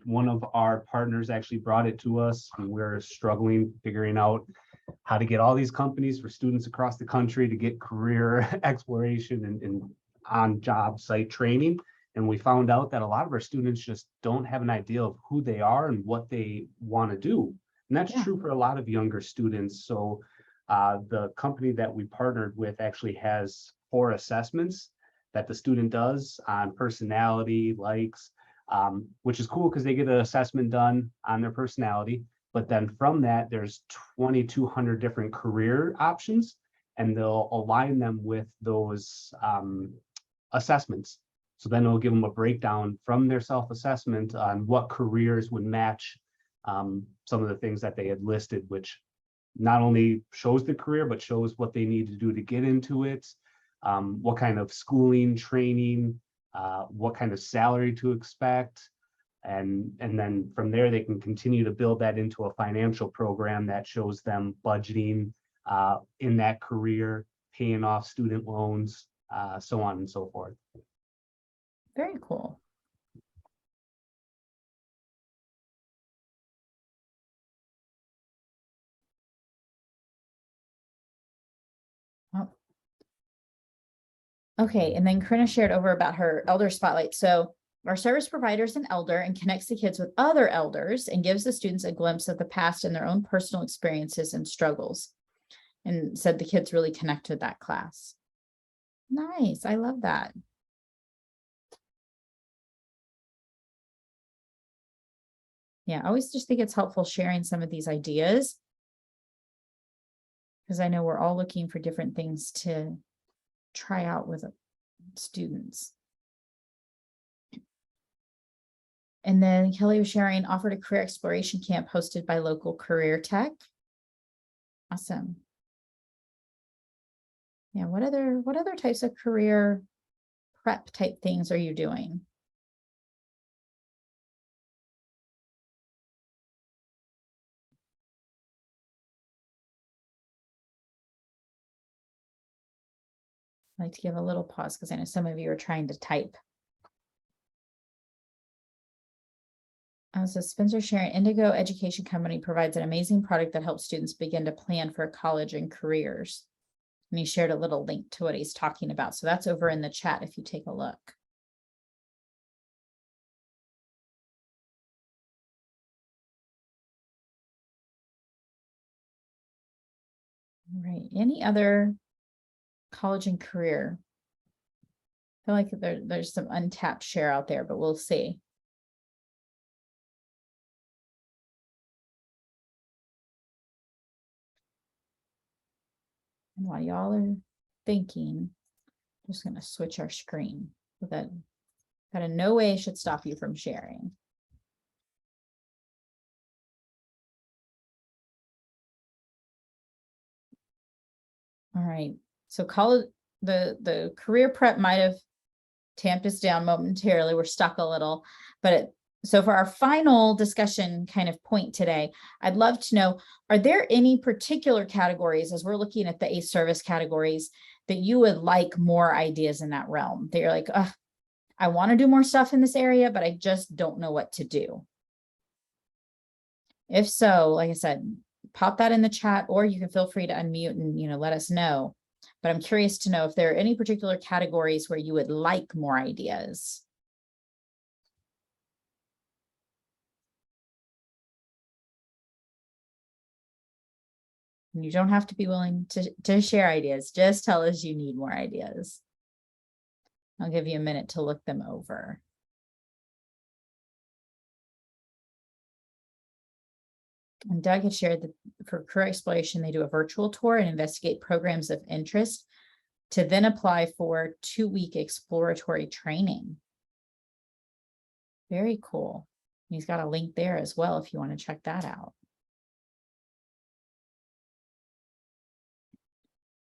One of our partners actually brought it to us, and we're struggling figuring out how to get all these companies for students across the country to get career exploration and on-job site training. And we found out that a lot of our students just don't have an idea of who they are and what they want to do. And that's true for a lot of younger students. So the company that we partnered with actually has 4 assessments that the student does on personality, likes, which is cool because they get an assessment done on their personality. But then from that, there's 2,200 different career options, and they'll align them with those assessments. So then it'll give them a breakdown from their self-assessment on what careers would match some of the things that they had listed, which not only shows the career, but shows what they need to do to get into it, what kind of schooling, training, what kind of salary to expect. And then from there, they can continue to build that into a financial program that shows them budgeting in that career, paying off student loans, so on and so forth. Very cool. Oh. Okay, and then Corinna shared over about her elder spotlight. So our service provider is an elder and connects the kids with other elders and gives the students a glimpse of the past and their own personal experiences and struggles. And said the kids really connect with that class. Nice, I love that. Yeah, I always just think it's helpful sharing some of these ideas, because I know we're all looking for different things to try out with students. And then Kelly was sharing, offered a career exploration camp hosted by local career tech. Awesome. Yeah, what other types of career prep type things are you doing? I'd like to give a little pause because I know some of you are trying to type. So Spencer sharing, Indigo Education Company provides an amazing product that helps students begin to plan for college and careers. And he shared a little link to what he's talking about. So that's over in the chat if you take a look. All right. Any other college and career? I feel like there's some untapped share out there, but we'll see. And while y'all are thinking, I'm just going to switch our screen so that in no way should stop you from sharing. All right. So college, the career prep might have tamped us down momentarily. We're stuck a little, but so for our final discussion kind of point today, I'd love to know, are there any particular categories as we're looking at the ACE service categories that you would like more ideas in that realm? That you're like, I want to do more stuff in this area, but I just don't know what to do. If so, like I said, pop that in the chat, or you can feel free to unmute and, let us know. But I'm curious to know if there are any particular categories where you would like more ideas. And you don't have to be willing to share ideas. Just tell us you need more ideas. I'll give you a minute to look them over. And Doug had shared that for career exploration, they do a virtual tour and investigate programs of interest to then apply for 2-week exploratory training. Very cool. He's got a link there as well if you want to check that out.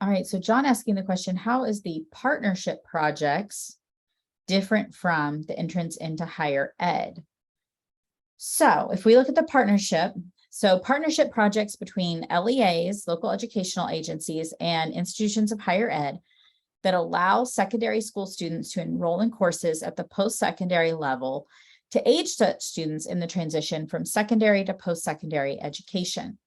All right, so John asking the question, how is the partnership projects different from the entrance into higher ed? So if we look at the partnership projects between LEAs, local educational agencies, and institutions of higher ed that allow secondary school students to enroll in courses at the post-secondary level to aid such students in the transition from secondary to post-secondary education.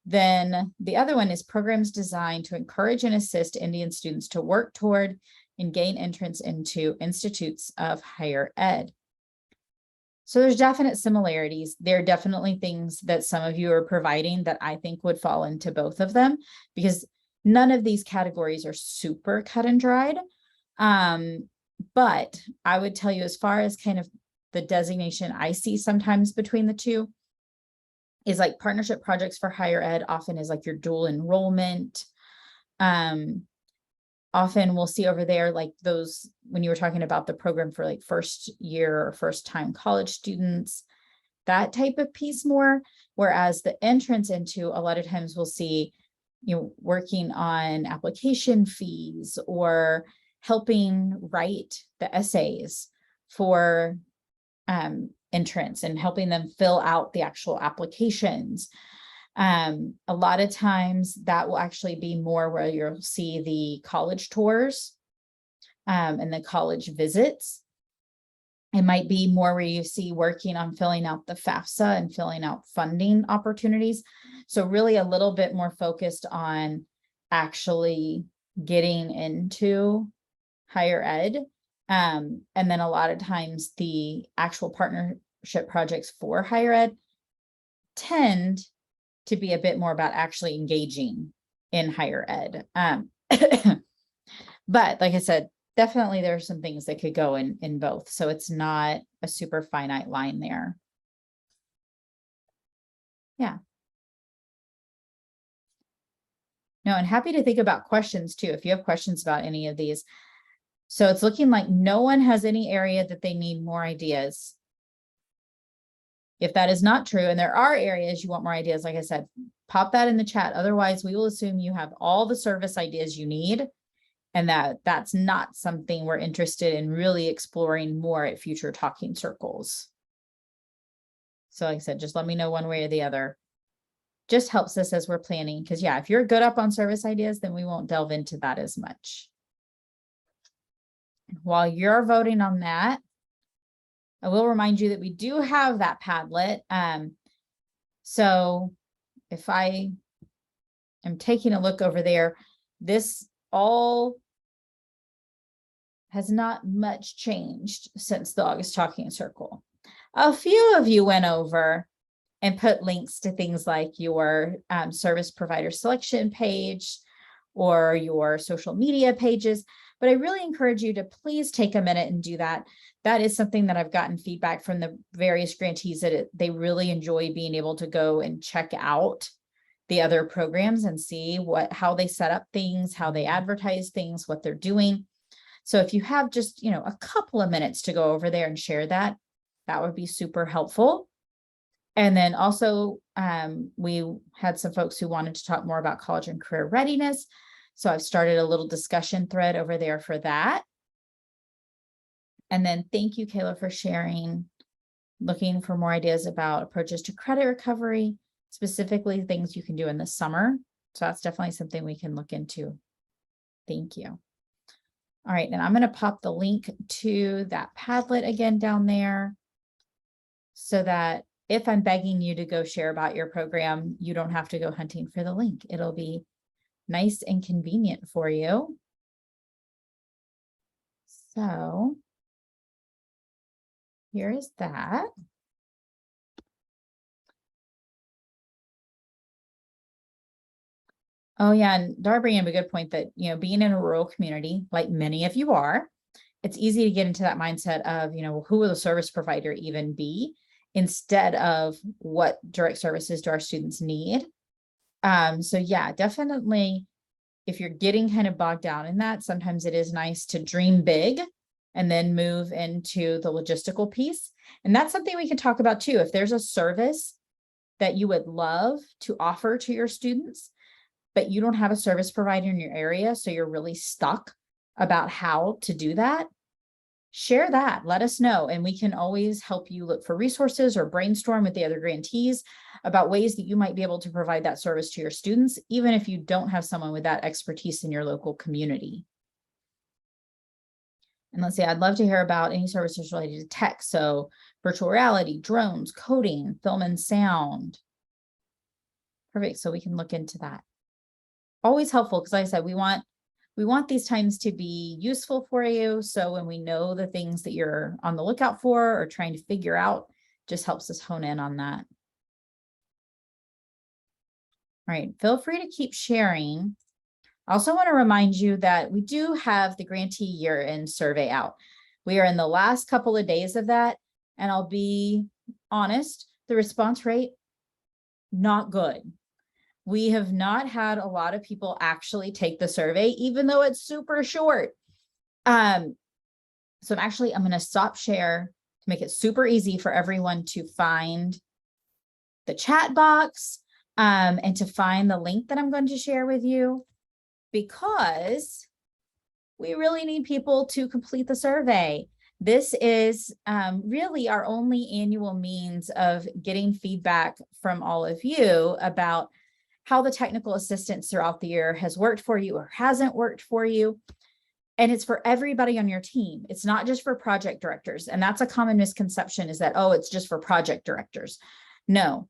Then the other one is programs designed to encourage and assist Indian students to work toward and gain entrance into institutes of higher ed. So there's definite similarities. There are definitely things that some of you are providing that I think would fall into both of them, because none of these categories are super cut and dried. But I would tell you, as far as kind of the designation I see sometimes between the two, is like partnership projects for higher ed often is like your dual enrollment. Often we'll see over there, like those, when you were talking about the program for like first year or first time college students, that type of piece more. Whereas the entrance into, a lot of times we'll see, working on application fees or helping write the essays for entrance and helping them fill out the actual applications. A lot of times that will actually be more where you'll see the college tours and the college visits. It might be more where you see working on filling out the FAFSA and filling out funding opportunities. So really a little bit more focused on actually getting into higher ed. And then a lot of times the actual partnership projects for higher ed tend to be a bit more about actually engaging in higher ed. But like I said, definitely there are some things that could go in both. So it's not a super finite line there. Yeah. No, and happy to think about questions too, if you have questions about any of these. So it's looking like no one has any area that they need more ideas. If that is not true, and there are areas you want more ideas, like I said, pop that in the chat. Otherwise, we will assume you have all the service ideas you need, and that's not something we're interested in really exploring more at future talking circles. So like I said, just let me know one way or the other. Just helps us as we're planning, because yeah, if you're good up on service ideas, then we won't delve into that as much. While you're voting on that, I will remind you that we do have that Padlet. So if I am taking a look over there, this all has not much changed since the August Talking Circle. A few of you went over and put links to things like your service provider selection page or your social media pages. But I really encourage you to please take a minute and do that. That is something that I've gotten feedback from the various grantees that they really enjoy being able to go and check out the other programs and see how they set up things, how they advertise things, what they're doing. So if you have just, a couple of minutes to go over there and share that, that would be super helpful. And then also, we had some folks who wanted to talk more about college and career readiness. So I've started a little discussion thread over there for that. And then thank you, Kayla, for sharing, looking for more ideas about approaches to credit recovery, specifically things you can do in the summer. So that's definitely something we can look into. Thank you. All right, and I'm going to pop the link to that Padlet again down there so that if I'm begging you to go share about your program, you don't have to go hunting for the link. It'll be nice and convenient for you. So here is that. Oh yeah, and Dara bringing up a good point that, being in a rural community, like many of you are, it's easy to get into that mindset of, who will the service provider even be, instead of what direct services do our students need. So yeah, definitely, if you're getting kind of bogged down in that, sometimes it is nice to dream big and then move into the logistical piece. And that's something we can talk about too. If there's a service that you would love to offer to your students, but you don't have a service provider in your area, so you're really stuck about how to do that, share that, let us know, and we can always help you look for resources or brainstorm with the other grantees about ways that you might be able to provide that service to your students, even if you don't have someone with that expertise in your local community. And let's see, I'd love to hear about any services related to tech. So virtual reality, drones, coding, film and sound. Perfect, so we can look into that. Always helpful, because like I said, we want these times to be useful for you. So when we know the things that you're on the lookout for or trying to figure out, just helps us hone in on that. All right, feel free to keep sharing. I also want to remind you that we do have the grantee year-end survey out. We are in the last couple of days of that, and I'll be honest, the response rate, not good. We have not had a lot of people actually take the survey, even though it's super short. So I'm going to stop share to make it super easy for everyone to find the chat box and to find the link that I'm going to share with you, because we really need people to complete the survey. This is really our only annual means of getting feedback from all of you about how the technical assistance throughout the year has worked for you or hasn't worked for you. And it's for everybody on your team. It's not just for project directors. And that's a common misconception, is that, oh, it's just for project directors. No,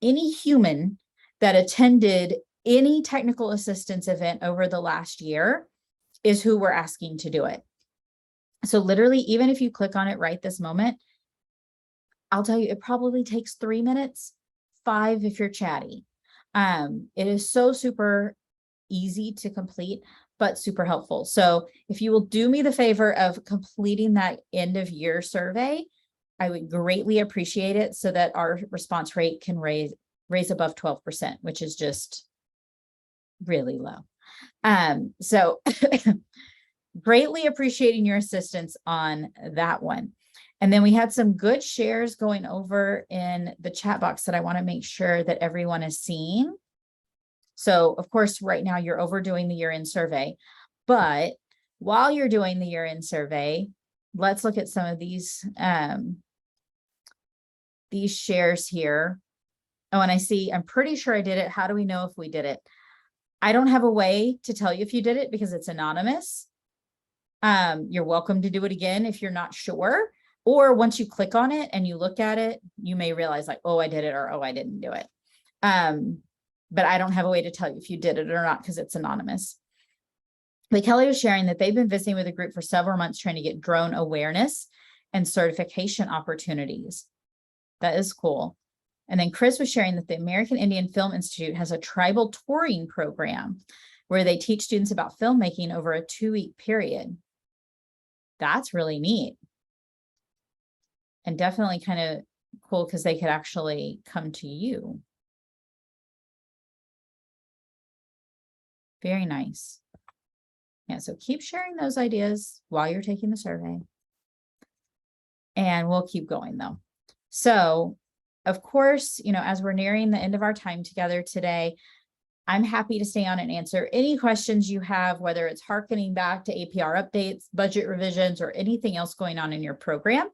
any human that attended any technical assistance event over the last year is who we're asking to do it. So literally, even if you click on it right this moment, I'll tell you, it probably takes 3 minutes, 5 if you're chatty. It is so super easy to complete, but super helpful. So if you will do me the favor of completing that end of year survey, I would greatly appreciate it so that our response rate can raise above 12%, which is just really low. So greatly appreciating your assistance on that one. And then we had some good shares going over in the chat box that I want to make sure that everyone is seeing. So of course, right now you're overdoing the year-end survey, but while you're doing the year-end survey, let's look at some of these shares here. Oh, and I see, I'm pretty sure I did it. How do we know if we did it? I don't have a way to tell you if you did it because it's anonymous. You're welcome to do it again if you're not sure. Or once you click on it and you look at it, you may realize like, oh, I did it, or oh, I didn't do it. But I don't have a way to tell you if you did it or not because it's anonymous. But Kelly was sharing that they've been visiting with a group for several months trying to get drone awareness and certification opportunities. That is cool. And then Chris was sharing that the American Indian Film Institute has a tribal touring program where they teach students about filmmaking over a 2-week period. That's really neat. And definitely kind of cool because they could actually come to you. Very nice. Yeah, so keep sharing those ideas while you're taking the survey. And we'll keep going though. So, of course, you know, as we're nearing the end of our time together today, I'm happy to stay on and answer any questions you have, whether it's hearkening back to APR updates, budget revisions, or anything else going on in your program.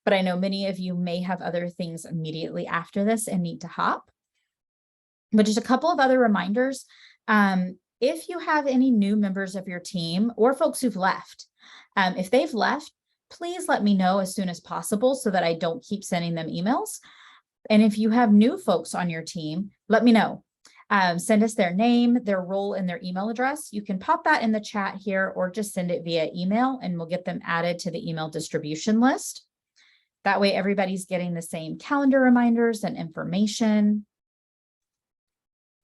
But I know many of you may have other things immediately after this and need to hop. But just a couple of other reminders. If you have any new members of your team or folks who've left, if they've left, please let me know as soon as possible so that I don't keep sending them emails. And if you have new folks on your team, let me know. Send us their name, their role, and their email address. You can pop that in the chat here or just send it via email and we'll get them added to the email distribution list. That way everybody's getting the same calendar reminders and information.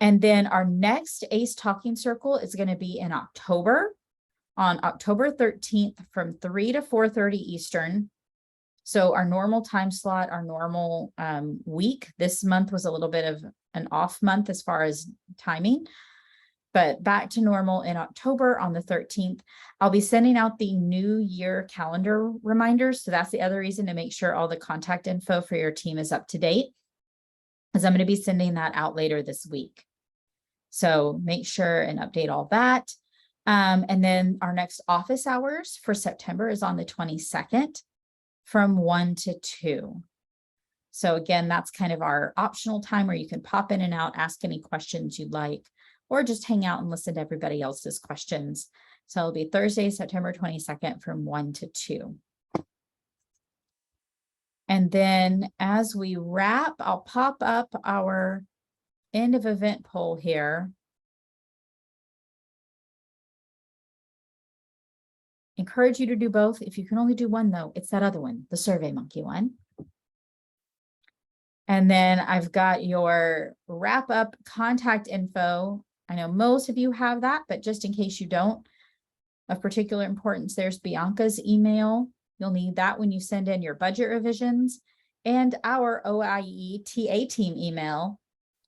And then our next ACE Talking Circle is going to be in October, on October 13th from 3 to 4:30 Eastern. So our normal time slot, our normal week, this month was a little bit of an off month as far as timing, but back to normal in October on the 13th. I'll be sending out the new year calendar reminders. So that's the other reason to make sure all the contact info for your team is up to date, as I'm going to be sending that out later this week. So make sure and update all that. And then our next office hours for September is on the 22nd from 1 to 2. So again, that's kind of our optional time where you can pop in and out, ask any questions you'd like, or just hang out and listen to everybody else's questions. So it'll be Thursday, September 22nd from 1 to 2. And then as we wrap, I'll pop up our end of event poll here. Encourage you to do both. If you can only do one though, it's that other one, the Survey Monkey one. And then I've got your wrap up contact info. I know most of you have that, but just in case you don't, of particular importance, there's Bianca's email. You'll need that when you send in your budget revisions, and our OIE TA team email,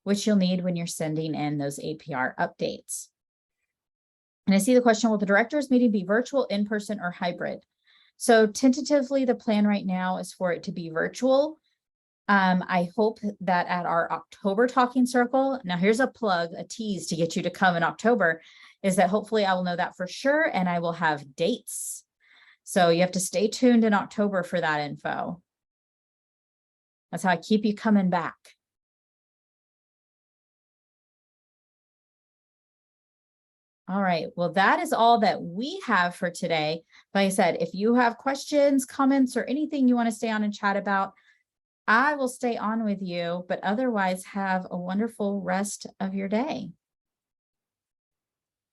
which you'll need when you're sending in those APR updates. And I see the question, will the directors meeting be virtual, in person, or hybrid? So tentatively, the plan right now is for it to be virtual. I hope that at our October talking circle, now here's a plug, a tease to get you to come in October, is that hopefully I will know that for sure and I will have dates. So you have to stay tuned in October for that info. That's how I keep you coming back. All right, well, that is all that we have for today. Like I said, if you have questions, comments, or anything you want to stay on and chat about, I will stay on with you, but otherwise have a wonderful rest of your day.